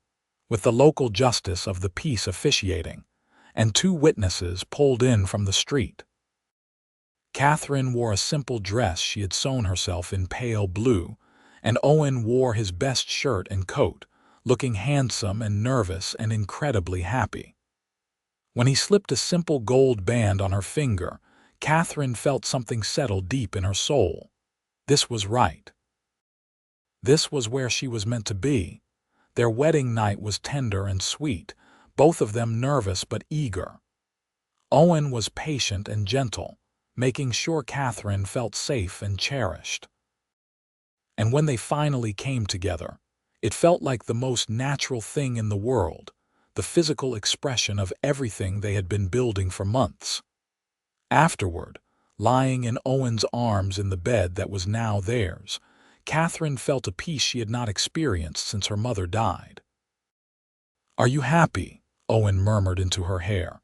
with the local justice of the peace officiating, and 2 witnesses pulled in from the street. Katherine wore a simple dress she had sewn herself in pale blue, and Owen wore his best shirt and coat, looking handsome and nervous and incredibly happy. When he slipped a simple gold band on her finger, Katherine felt something settle deep in her soul. This was right. This was where she was meant to be. Their wedding night was tender and sweet, both of them nervous but eager. Owen was patient and gentle, making sure Katherine felt safe and cherished. And when they finally came together, it felt like the most natural thing in the world, the physical expression of everything they had been building for months. Afterward, lying in Owen's arms in the bed that was now theirs, Katherine felt a peace she had not experienced since her mother died. "Are you happy?" Owen murmured into her hair.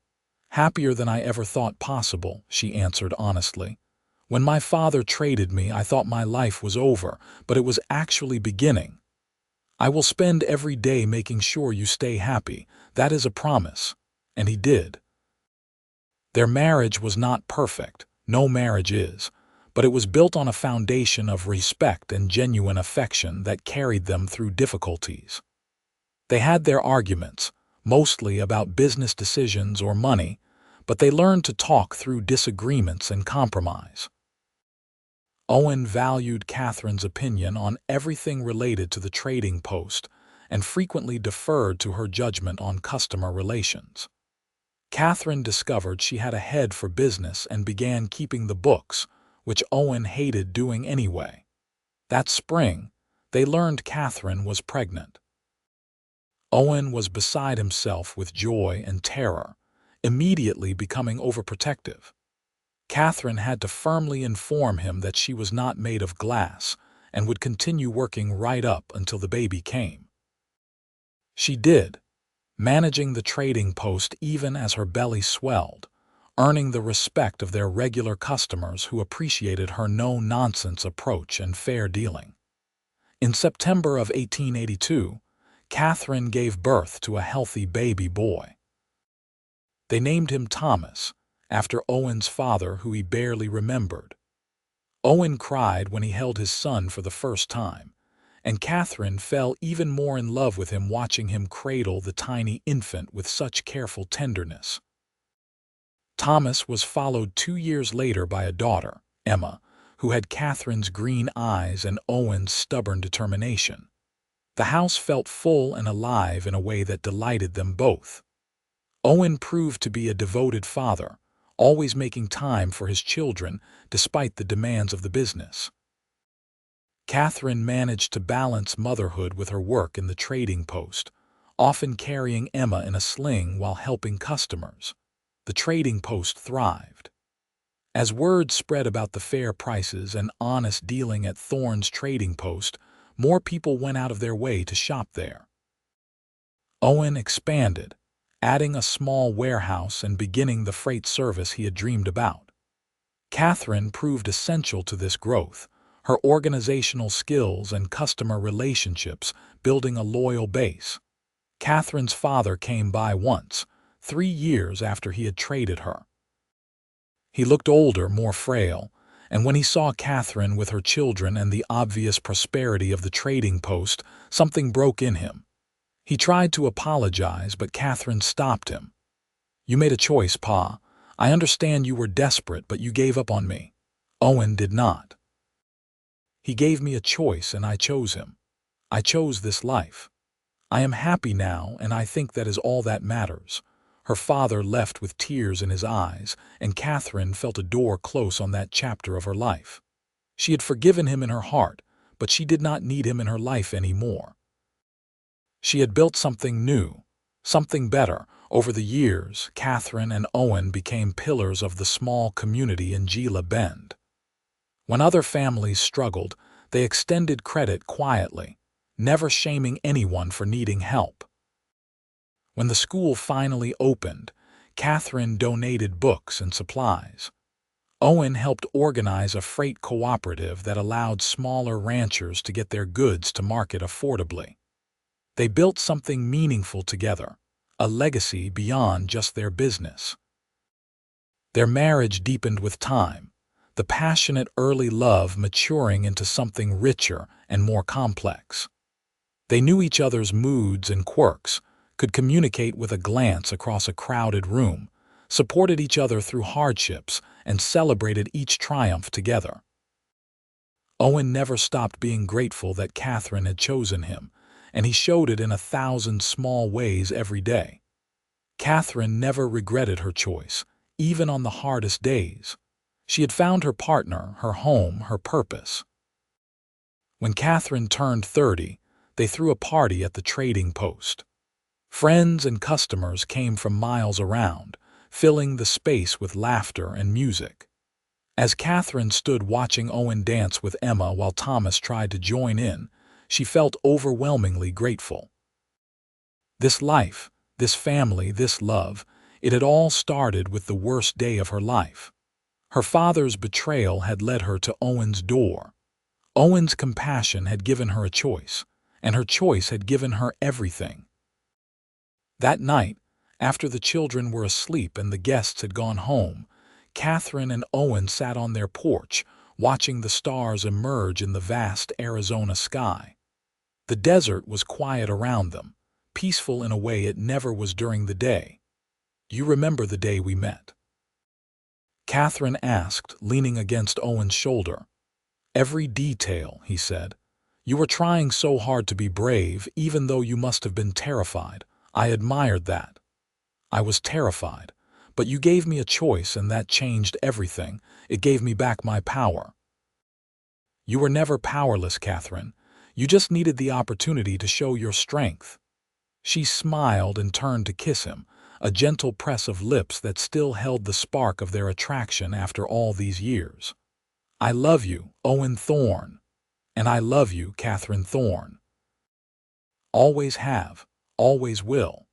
"Happier than I ever thought possible," she answered honestly. "When my father traded me, I thought my life was over, but it was actually beginning. I will spend every day making sure you stay happy. That is a promise." And he did. Their marriage was not perfect, no marriage is, but it was built on a foundation of respect and genuine affection that carried them through difficulties. They had their arguments, mostly about business decisions or money, but they learned to talk through disagreements and compromise. Owen valued Katherine's opinion on everything related to the trading post and frequently deferred to her judgment on customer relations. Katherine discovered she had a head for business and began keeping the books, which Owen hated doing anyway. That spring, they learned Katherine was pregnant. Owen was beside himself with joy and terror, immediately becoming overprotective. Katherine had to firmly inform him that she was not made of glass and would continue working right up until the baby came. She did, managing the trading post even as her belly swelled, earning the respect of their regular customers who appreciated her no-nonsense approach and fair dealing. In September of 1882, Katherine gave birth to a healthy baby boy. They named him Thomas, after Owen's father, who he barely remembered. Owen cried when he held his son for the first time, and Katherine fell even more in love with him watching him cradle the tiny infant with such careful tenderness. Thomas was followed 2 years later by a daughter, Emma, who had Katherine's green eyes and Owen's stubborn determination. The house felt full and alive in a way that delighted them both. Owen proved to be a devoted father, always making time for his children despite the demands of the business. Katherine managed to balance motherhood with her work in the trading post, often carrying Emma in a sling while helping customers. The trading post thrived. As word spread about the fair prices and honest dealing at Thorne's trading post, more people went out of their way to shop there. Owen expanded, adding a small warehouse and beginning the freight service he had dreamed about. Katherine proved essential to this growth, her organizational skills and customer relationships building a loyal base. Katherine's father came by once, 3 years after he had traded her. He looked older, more frail, and when he saw Katherine with her children and the obvious prosperity of the trading post, something broke in him. He tried to apologize, but Katherine stopped him. "You made a choice, Pa. I understand you were desperate, but you gave up on me." Owen did not. "He gave me a choice and I chose him. I chose this life. I am happy now and I think that is all that matters." Her father left with tears in his eyes, and Katherine felt a door close on that chapter of her life. She had forgiven him in her heart, but she did not need him in her life anymore. She had built something new, something better. Over the years, Katherine and Owen became pillars of the small community in Gila Bend. When other families struggled, they extended credit quietly, never shaming anyone for needing help. When the school finally opened, Katherine donated books and supplies. Owen helped organize a freight cooperative that allowed smaller ranchers to get their goods to market affordably. They built something meaningful together, a legacy beyond just their business. Their marriage deepened with time, the passionate early love maturing into something richer and more complex. They knew each other's moods and quirks, could communicate with a glance across a crowded room, supported each other through hardships, and celebrated each triumph together. Owen never stopped being grateful that Katherine had chosen him, and he showed it in 1,000 small ways every day. Katherine never regretted her choice, even on the hardest days. She had found her partner, her home, her purpose. When Katherine turned 30, they threw a party at the trading post. Friends and customers came from miles around, filling the space with laughter and music. As Katherine stood watching Owen dance with Emma while Thomas tried to join in, she felt overwhelmingly grateful. This life, this family, this love, it had all started with the worst day of her life. Her father's betrayal had led her to Owen's door. Owen's compassion had given her a choice, and her choice had given her everything. That night, after the children were asleep and the guests had gone home, Katherine and Owen sat on their porch, watching the stars emerge in the vast Arizona sky. The desert was quiet around them, peaceful in a way it never was during the day. "You remember the day we met?" Katherine asked, leaning against Owen's shoulder. "Every detail," he said. "You were trying so hard to be brave, even though you must have been terrified. I admired that." "I was terrified, But you gave me a choice, and that changed everything. It gave me back my power." "You were never powerless, Katherine. You just needed the opportunity to show your strength." She smiled and turned to kiss him, a gentle press of lips that still held the spark of their attraction after all these years. "I love you, Owen Thorne. And I love you, Katherine Thorne. Always have, always will."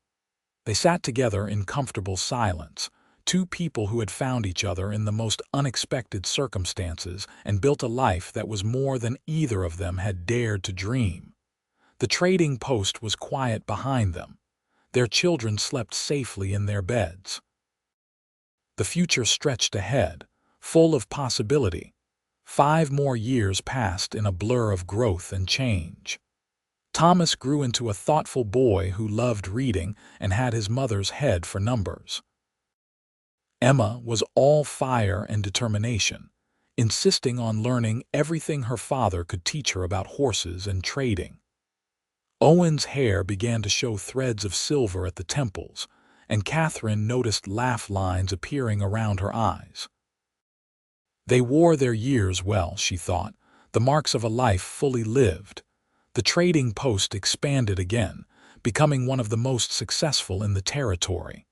They sat together in comfortable silence, two people who had found each other in the most unexpected circumstances and built a life that was more than either of them had dared to dream. The trading post was quiet behind them. Their children slept safely in their beds. The future stretched ahead, full of possibility. 5 more years passed in a blur of growth and change. Thomas grew into a thoughtful boy who loved reading and had his mother's head for numbers. Emma was all fire and determination, insisting on learning everything her father could teach her about horses and trading. Owen's hair began to show threads of silver at the temples, and Katherine noticed laugh lines appearing around her eyes. They wore their years well, she thought, the marks of a life fully lived. The trading post expanded again, becoming one of the most successful in the territory.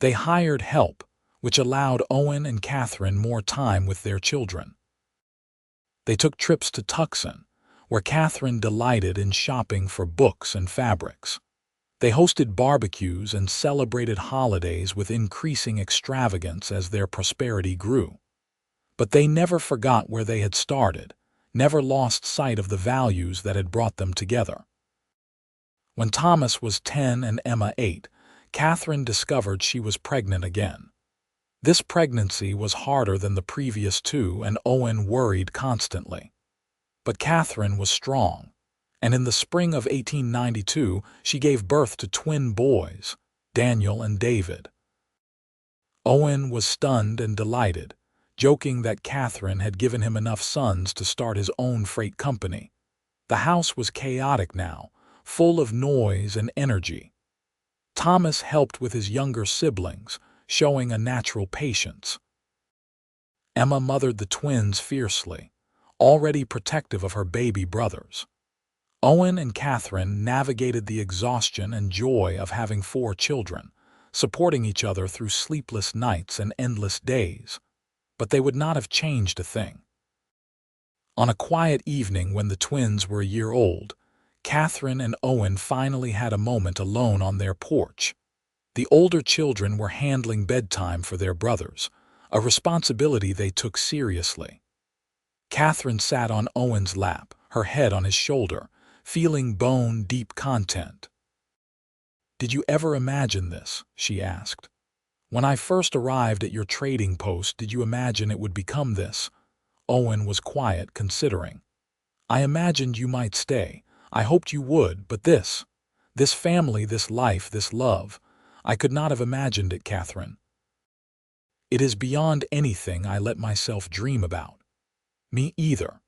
They hired help, which allowed Owen and Katherine more time with their children. They took trips to Tucson, where Katherine delighted in shopping for books and fabrics. They hosted barbecues and celebrated holidays with increasing extravagance as their prosperity grew. But they never forgot where they had started, never lost sight of the values that had brought them together. When Thomas was 10 and Emma 8, Katherine discovered she was pregnant again. This pregnancy was harder than the previous 2, and Owen worried constantly. But Katherine was strong, and in the spring of 1892 she gave birth to twin boys, Daniel and David. Owen was stunned and delighted, joking that Katherine had given him enough sons to start his own freight company. The house was chaotic now, full of noise and energy. Thomas helped with his younger siblings, showing a natural patience. Emma mothered the twins fiercely, already protective of her baby brothers. Owen and Katherine navigated the exhaustion and joy of having 4 children, supporting each other through sleepless nights and endless days. But they would not have changed a thing. On a quiet evening when the twins were a year old, Katherine and Owen finally had a moment alone on their porch. The older children were handling bedtime for their brothers, a responsibility they took seriously. Katherine sat on Owen's lap, her head on his shoulder, feeling bone-deep content. "Did you ever imagine this?" she asked. "When I first arrived at your trading post, did you imagine it would become this?" Owen was quiet, considering. "I imagined you might stay. I hoped you would, but this family, this life, this love, I could not have imagined it, Katherine. It is beyond anything I let myself dream about." "Me either.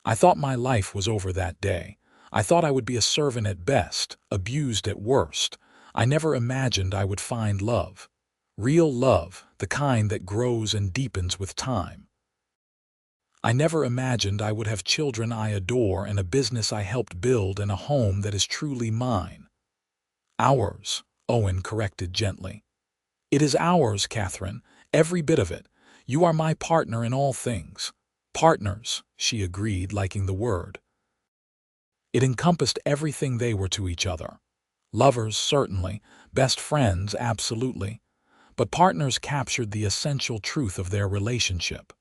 I thought my life was over that day. I thought I would be a servant at best, abused at worst. I never imagined I would find love. Real love, the kind that grows and deepens with time. I never imagined I would have children I adore and a business I helped build and a home that is truly mine." "Ours," Owen corrected gently. "It is ours, Katherine, every bit of it. You are my partner in all things." "Partners," she agreed, liking the word. It encompassed everything they were to each other. Lovers, certainly, best friends, absolutely. But partners captured the essential truth of their relationship.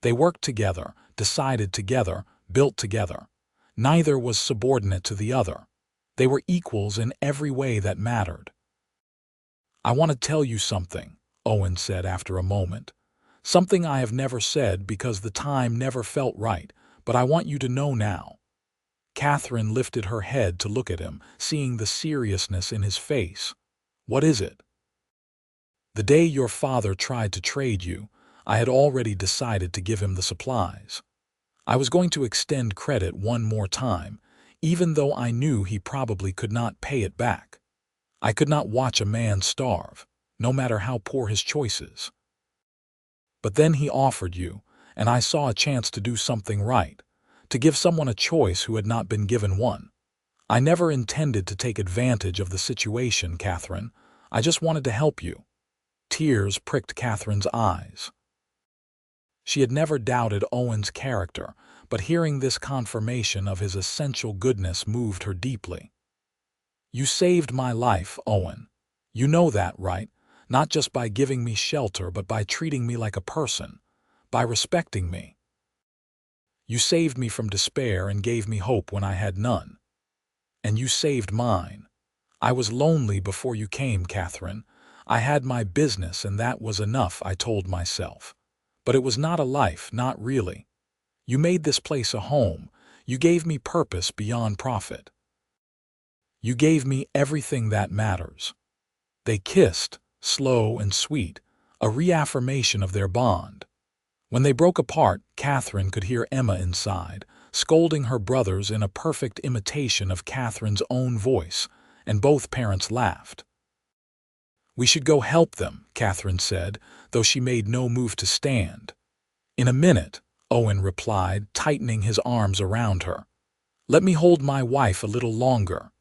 They worked together, decided together, built together. Neither was subordinate to the other. They were equals in every way that mattered. "I want to tell you something," Owen said after a moment. "Something I have never said because the time never felt right, but I want you to know now." Katherine lifted her head to look at him, seeing the seriousness in his face. "What is it?" "The day your father tried to trade you, I had already decided to give him the supplies. I was going to extend credit one more time, even though I knew he probably could not pay it back. I could not watch a man starve. no matter how poor his choices. But then he offered you, and I saw a chance to do something right, to give someone a choice who had not been given one. I never intended to take advantage of the situation, Catherine. I just wanted to help you." Tears pricked Catherine's eyes. She had never doubted Owen's character, but hearing this confirmation of his essential goodness moved her deeply. "You saved my life, Owen. You know that, right? Not just by giving me shelter, but by treating me like a person, by respecting me. You saved me from despair and gave me hope when I had none. And you saved mine. I was lonely before you came, Catherine. I had my business, and that was enough, I told myself. But it was not a life, not really. You made this place a home. You gave me purpose beyond profit. You gave me everything that matters." They kissed, slow and sweet, a reaffirmation of their bond. When they broke apart, Catherine could hear Emma inside, scolding her brothers in a perfect imitation of Catherine's own voice, and both parents laughed. "We should go help them," Catherine said, though she made no move to stand. "In a minute," Owen replied, tightening his arms around her. "Let me hold my wife a little longer."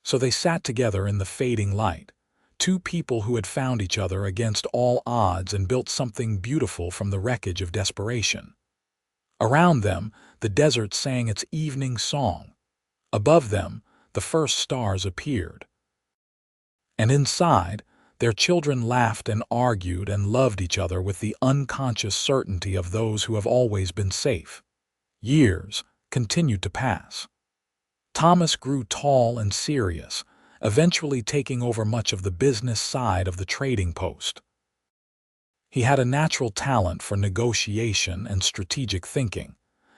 So they sat together in the fading light, two people who had found each other against all odds and built something beautiful from the wreckage of desperation. Around them, the desert sang its evening song. Above them, the first stars appeared. And inside, their children laughed and argued and loved each other with the unconscious certainty of those who have always been safe. Years continued to pass. Thomas grew tall and serious, eventually taking over much of the business side of the trading post. He had a natural talent for negotiation and strategic thinking,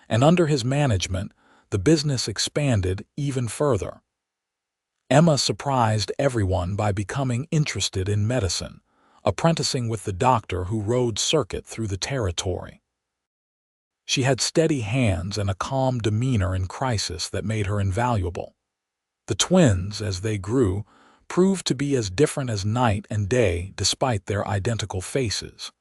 and under his management, the business expanded even further. Emma surprised everyone by becoming interested in medicine, apprenticing with the doctor who rode circuit through the territory. She had steady hands and a calm demeanor in crisis that made her invaluable. The twins, as they grew, proved to be as different as night and day despite their identical faces.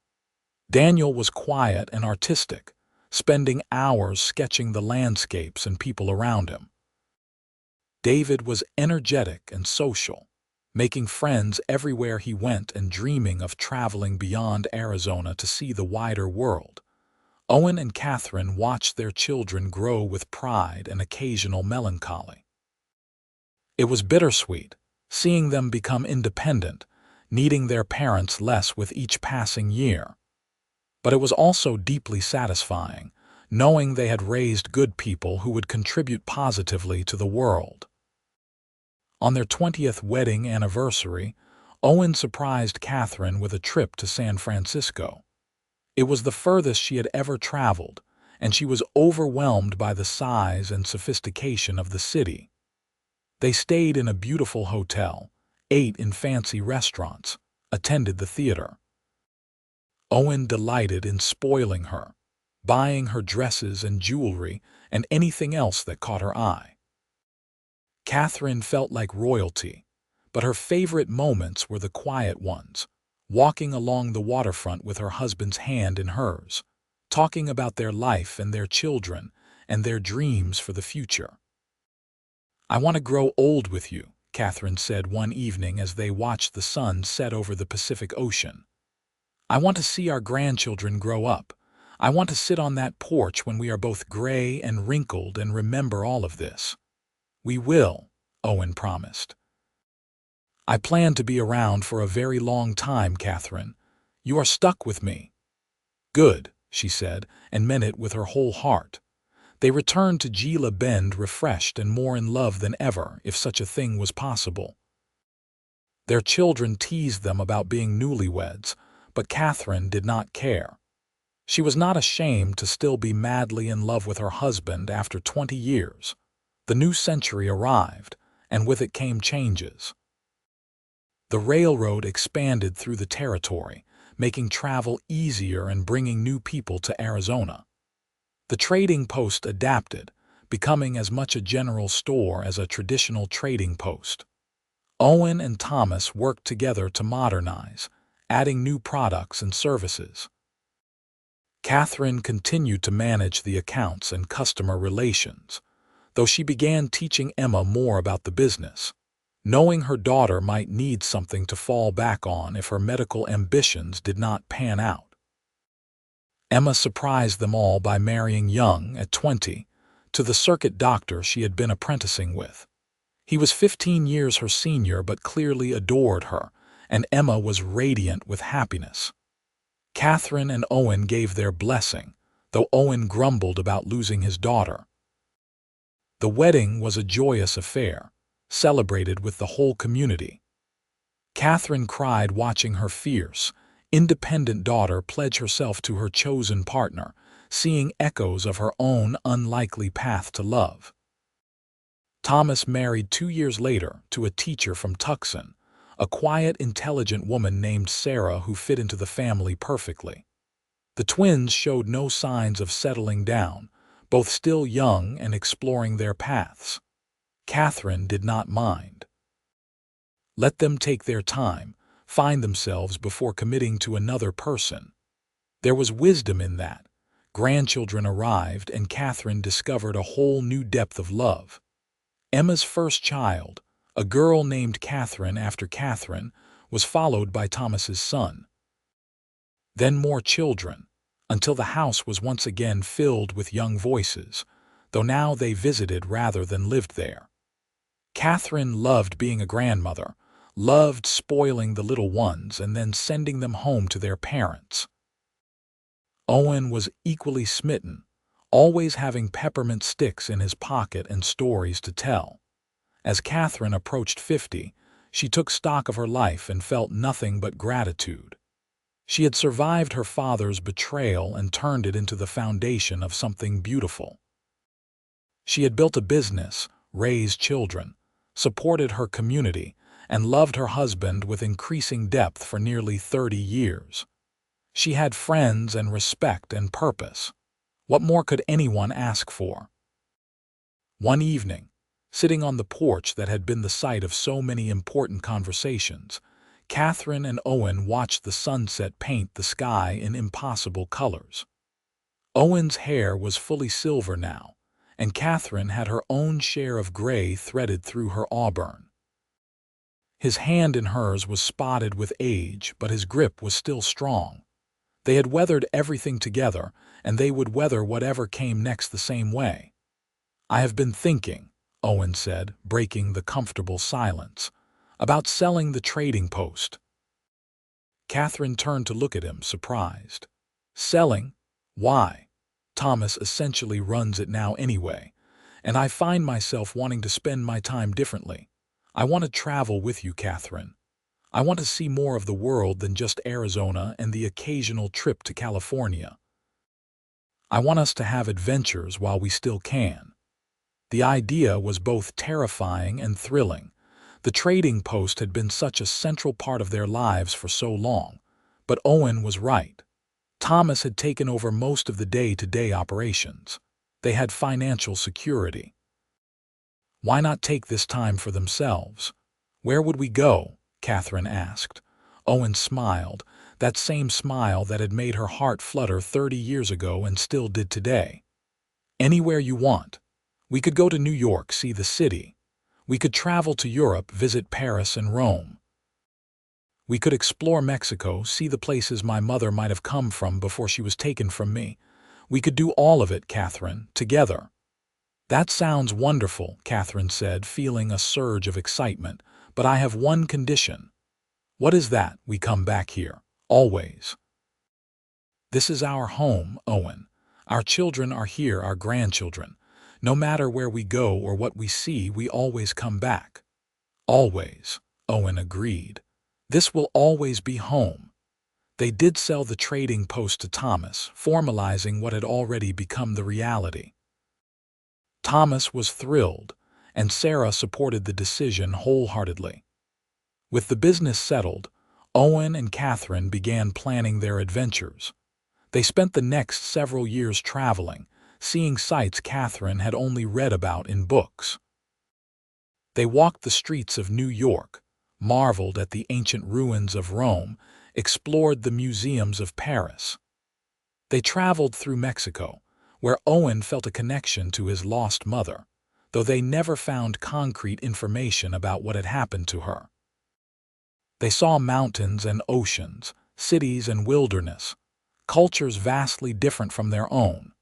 Daniel was quiet and artistic, spending hours sketching the landscapes and people around him. David was energetic and social, making friends everywhere he went and dreaming of traveling beyond Arizona to see the wider world. Owen and Catherine watched their children grow with pride and occasional melancholy. It was bittersweet, seeing them become independent, needing their parents less with each passing year. But it was also deeply satisfying, knowing they had raised good people who would contribute positively to the world. On their 20th wedding anniversary, Owen surprised Catherine with a trip to San Francisco. It was the furthest she had ever traveled, and she was overwhelmed by the size and sophistication of the city. They stayed in a beautiful hotel, ate in fancy restaurants, attended the theater. Owen delighted in spoiling her, buying her dresses and jewelry and anything else that caught her eye. Catherine felt like royalty, but her favorite moments were the quiet ones, walking along the waterfront with her husband's hand in hers, talking about their life and their children and their dreams for the future. "I want to grow old with you," Catherine said one evening as they watched the sun set over the Pacific Ocean. "I want to see our grandchildren grow up. I want to sit on that porch when we are both gray and wrinkled and remember all of this." "We will," Owen promised. "I plan to be around for a very long time, Catherine. You are stuck with me." "Good," she said, and meant it with her whole heart. They returned to Gila Bend refreshed and more in love than ever, if such a thing was possible. Their children teased them about being newlyweds, but Catherine did not care. She was not ashamed to still be madly in love with her husband after 20 years. The new century arrived, and with it came changes. The railroad expanded through the territory, making travel easier and bringing new people to Arizona. The trading post adapted, becoming as much a general store as a traditional trading post. Owen and Thomas worked together to modernize, adding new products and services. Katherine continued to manage the accounts and customer relations, though she began teaching Emma more about the business, knowing her daughter might need something to fall back on if her medical ambitions did not pan out. Emma surprised them all by marrying young, at 20, to the circuit doctor she had been apprenticing with. He was 15 years her senior but clearly adored her, and Emma was radiant with happiness. Katherine and Owen gave their blessing, though Owen grumbled about losing his daughter. The wedding was a joyous affair, celebrated with the whole community. Katherine cried watching her fierce, independent daughter pledge herself to her chosen partner, seeing echoes of her own unlikely path to love. Thomas married 2 years later to a teacher from Tucson, a quiet, intelligent woman named Sarah who fit into the family perfectly. The twins showed no signs of settling down, both still young and exploring their paths. Katherine did not mind. Let them take their time, find themselves before committing to another person. There was wisdom in that. Grandchildren arrived and Katherine discovered a whole new depth of love. Emma's first child, a girl named Katherine after Katherine, was followed by Thomas's son. Then more children, until the house was once again filled with young voices, though now they visited rather than lived there. Katherine loved being a grandmother, loved spoiling the little ones and then sending them home to their parents. Owen was equally smitten, always having peppermint sticks in his pocket and stories to tell. As Katherine approached 50, she took stock of her life and felt nothing but gratitude. She had survived her father's betrayal and turned it into the foundation of something beautiful. She had built a business, raised children, supported her community, and loved her husband with increasing depth for nearly 30 years. She had friends and respect and purpose. What more could anyone ask for? One evening, sitting on the porch that had been the site of so many important conversations, Katherine and Owen watched the sunset paint the sky in impossible colors. Owen's hair was fully silver now, and Katherine had her own share of gray threaded through her auburn. His hand in hers was spotted with age, but his grip was still strong. They had weathered everything together, and they would weather whatever came next the same way. "I have been thinking," Owen said, breaking the comfortable silence, "about selling the trading post." Katherine turned to look at him, surprised. "Selling? Why? Thomas essentially runs it now anyway, and I find myself wanting to spend my time differently. I want to travel with you, Katherine. I want to see more of the world than just Arizona and the occasional trip to California. I want us to have adventures while we still can." The idea was both terrifying and thrilling. The trading post had been such a central part of their lives for so long, but Owen was right. Thomas had taken over most of the day-to-day operations. They had financial security. Why not take this time for themselves? "Where would we go?" Katherine asked. Owen smiled, that same smile that had made her heart flutter 30 years ago and still did today. "Anywhere you want. We could go to New York, see the city. We could travel to Europe, visit Paris and Rome. We could explore Mexico, see the places my mother might have come from before she was taken from me. We could do all of it, Katherine, together." "That sounds wonderful," Katherine said, feeling a surge of excitement, "but I have one condition." "What is that?" "We come back here. Always. This is our home, Owen. Our children are here, our grandchildren. No matter where we go or what we see, we always come back." "Always," Owen agreed. "This will always be home." They did sell the trading post to Thomas, formalizing what had already become the reality. Thomas was thrilled, and Sarah supported the decision wholeheartedly. With the business settled, Owen and Katherine began planning their adventures. They spent the next several years traveling, seeing sights Katherine had only read about in books. They walked the streets of New York, marveled at the ancient ruins of Rome, explored the museums of Paris. They traveled through Mexico, where Owen felt a connection to his lost mother, though they never found concrete information about what had happened to her. They saw mountains and oceans, cities and wilderness, cultures vastly different from their own.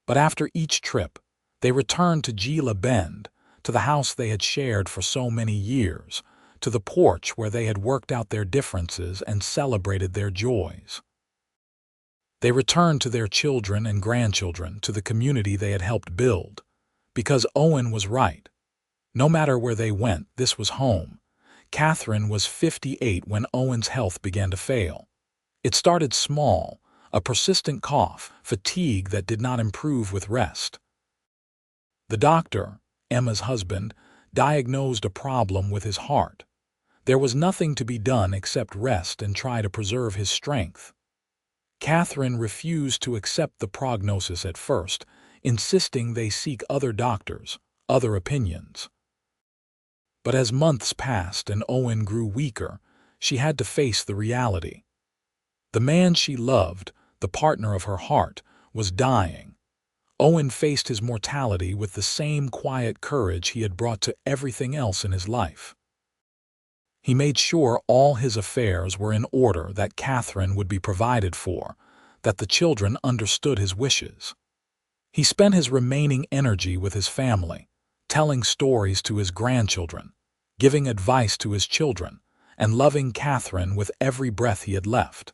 But after each trip, they returned to Gila Bend, to the house they had shared for so many years, to the porch where they had worked out their differences and celebrated their joys. They returned to their children and grandchildren, to the community they had helped build, because Owen was right. No matter where they went, this was home. Katherine was 58 when Owen's health began to fail. It started small, a persistent cough, fatigue that did not improve with rest. The doctor, Emma's husband, diagnosed a problem with his heart. There was nothing to be done except rest and try to preserve his strength. Katherine refused to accept the prognosis at first, insisting they seek other doctors, other opinions. But as months passed and Owen grew weaker, she had to face the reality. The man she loved, the partner of her heart, was dying. Owen faced his mortality with the same quiet courage he had brought to everything else in his life. He made sure all his affairs were in order, that Katherine would be provided for, that the children understood his wishes. He spent his remaining energy with his family, telling stories to his grandchildren, giving advice to his children, and loving Katherine with every breath he had left.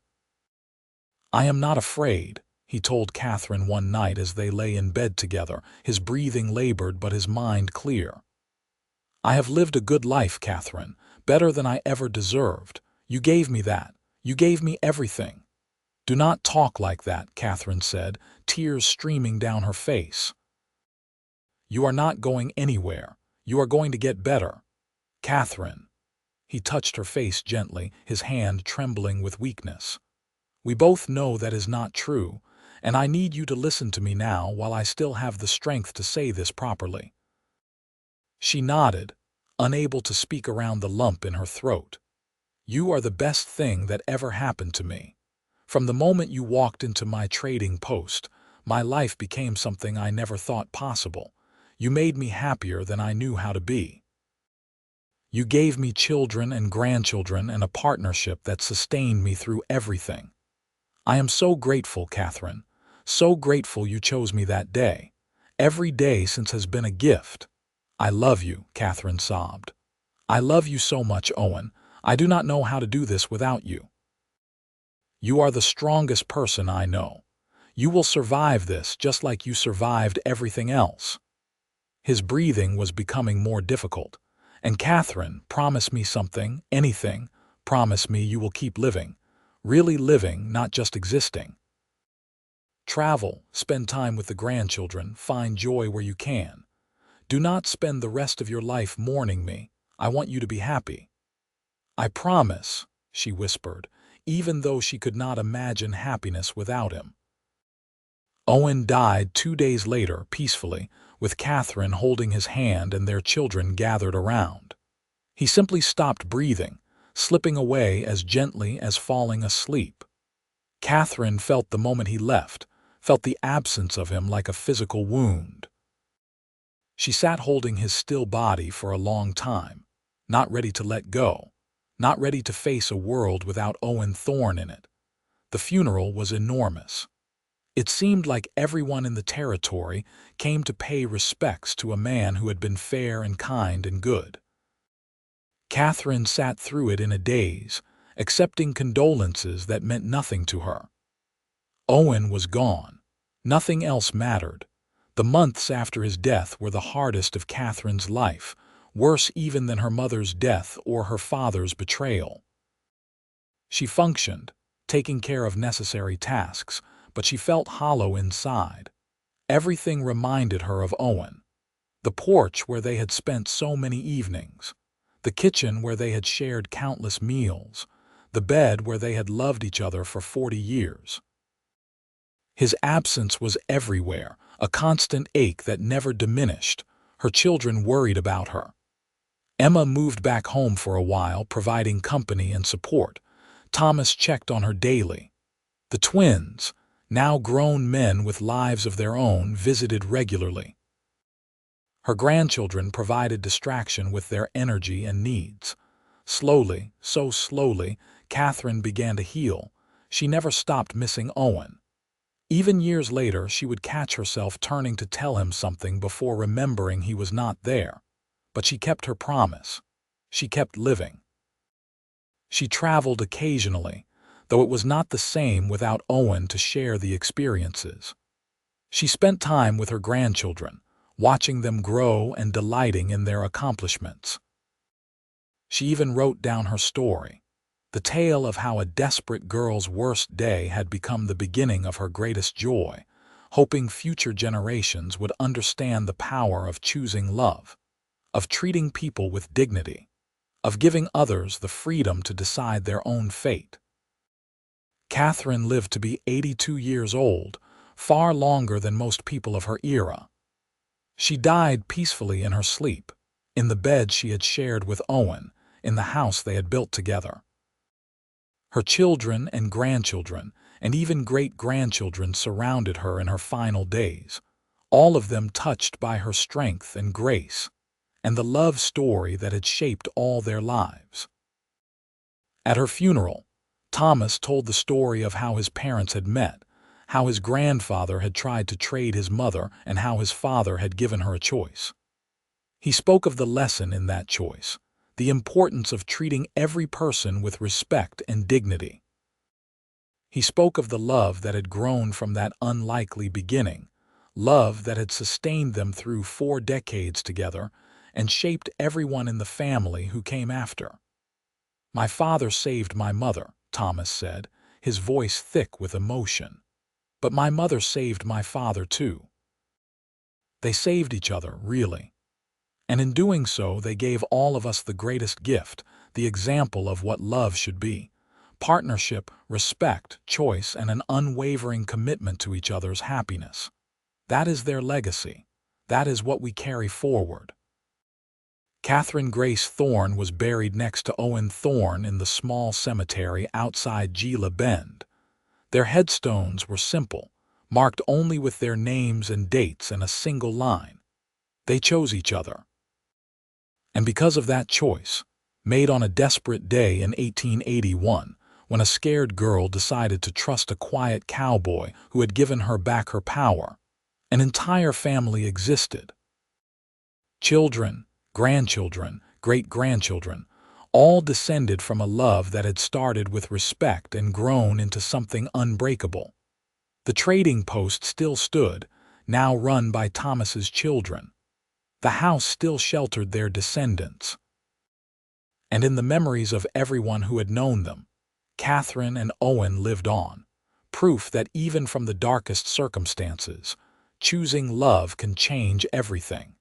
"I am not afraid," he told Katherine one night as they lay in bed together, his breathing labored but his mind clear. "I have lived a good life, Katherine, better than I ever deserved. You gave me that. You gave me everything." "Do not talk like that," Katherine said, tears streaming down her face. "You are not going anywhere. You are going to get better. Katherine." He touched her face gently, his hand trembling with weakness. "We both know that is not true, and I need you to listen to me now while I still have the strength to say this properly." She nodded, unable to speak around the lump in her throat. "You are the best thing that ever happened to me. From the moment you walked into my trading post, my life became something I never thought possible. You made me happier than I knew how to be. You gave me children and grandchildren and a partnership that sustained me through everything. I am so grateful, Katherine, so grateful you chose me that day. Every day since has been a gift." "I love you," Katherine sobbed. "I love you so much, Owen. I do not know how to do this without you. You are the strongest person I know. You will survive this just like you survived everything else." His breathing was becoming more difficult. "And Katherine, promise me something, anything. Promise me you will keep living. Really living, not just existing. Travel, spend time with the grandchildren, find joy where you can. Do not spend the rest of your life mourning me. I want you to be happy." "I promise," she whispered, even though she could not imagine happiness without him. Owen died 2 days later, peacefully, with Katherine holding his hand and their children gathered around. He simply stopped breathing, slipping away as gently as falling asleep. Katherine felt the moment he left, felt the absence of him like a physical wound. She sat holding his still body for a long time, not ready to let go, not ready to face a world without Owen Thorne in it. The funeral was enormous. It seemed like everyone in the territory came to pay respects to a man who had been fair and kind and good. Katherine sat through it in a daze, accepting condolences that meant nothing to her. Owen was gone. Nothing else mattered. The months after his death were the hardest of Katherine's life, worse even than her mother's death or her father's betrayal. She functioned, taking care of necessary tasks, but she felt hollow inside. Everything reminded her of Owen. The porch where they had spent so many evenings, the kitchen where they had shared countless meals, the bed where they had loved each other for 40 years. His absence was everywhere, a constant ache that never diminished. Her children worried about her. Emma moved back home for a while, providing company and support. Thomas checked on her daily. The twins, now grown men with lives of their own, visited regularly. Her grandchildren provided distraction with their energy and needs. Slowly, so slowly, Katherine began to heal. She never stopped missing Owen. Even years later, she would catch herself turning to tell him something before remembering he was not there. But she kept her promise. She kept living. She traveled occasionally, though it was not the same without Owen to share the experiences. She spent time with her grandchildren, watching them grow and delighting in their accomplishments. She even wrote down her story, the tale of how a desperate girl's worst day had become the beginning of her greatest joy, hoping future generations would understand the power of choosing love, of treating people with dignity, of giving others the freedom to decide their own fate. Katherine lived to be 82 years old, far longer than most people of her era. She died peacefully in her sleep, in the bed she had shared with Owen, in the house they had built together. Her children and grandchildren, and even great-grandchildren surrounded her in her final days, all of them touched by her strength and grace, and the love story that had shaped all their lives. At her funeral, Thomas told the story of how his parents had met, how his grandfather had tried to trade his mother, and how his father had given her a choice. He spoke of the lesson in that choice, the importance of treating every person with respect and dignity. He spoke of the love that had grown from that unlikely beginning, love that had sustained them through 4 decades together and shaped everyone in the family who came after. "My father saved my mother," Thomas said, his voice thick with emotion. "But my mother saved my father too." They saved each other, really. And in doing so, they gave all of us the greatest gift, the example of what love should be: partnership, respect, choice, and an unwavering commitment to each other's happiness. That is their legacy. That is what we carry forward. Katherine Grace Thorne was buried next to Owen Thorne in the small cemetery outside Gila Bend. Their headstones were simple, marked only with their names and dates and a single line. They chose each other. And because of that choice, made on a desperate day in 1881, when a scared girl decided to trust a quiet cowboy who had given her back her power, an entire family existed. Children, grandchildren, great-grandchildren, all descended from a love that had started with respect and grown into something unbreakable. The trading post still stood, now run by Thomas's children. The house still sheltered their descendants. And in the memories of everyone who had known them, Katherine and Owen lived on, proof that even from the darkest circumstances, choosing love can change everything.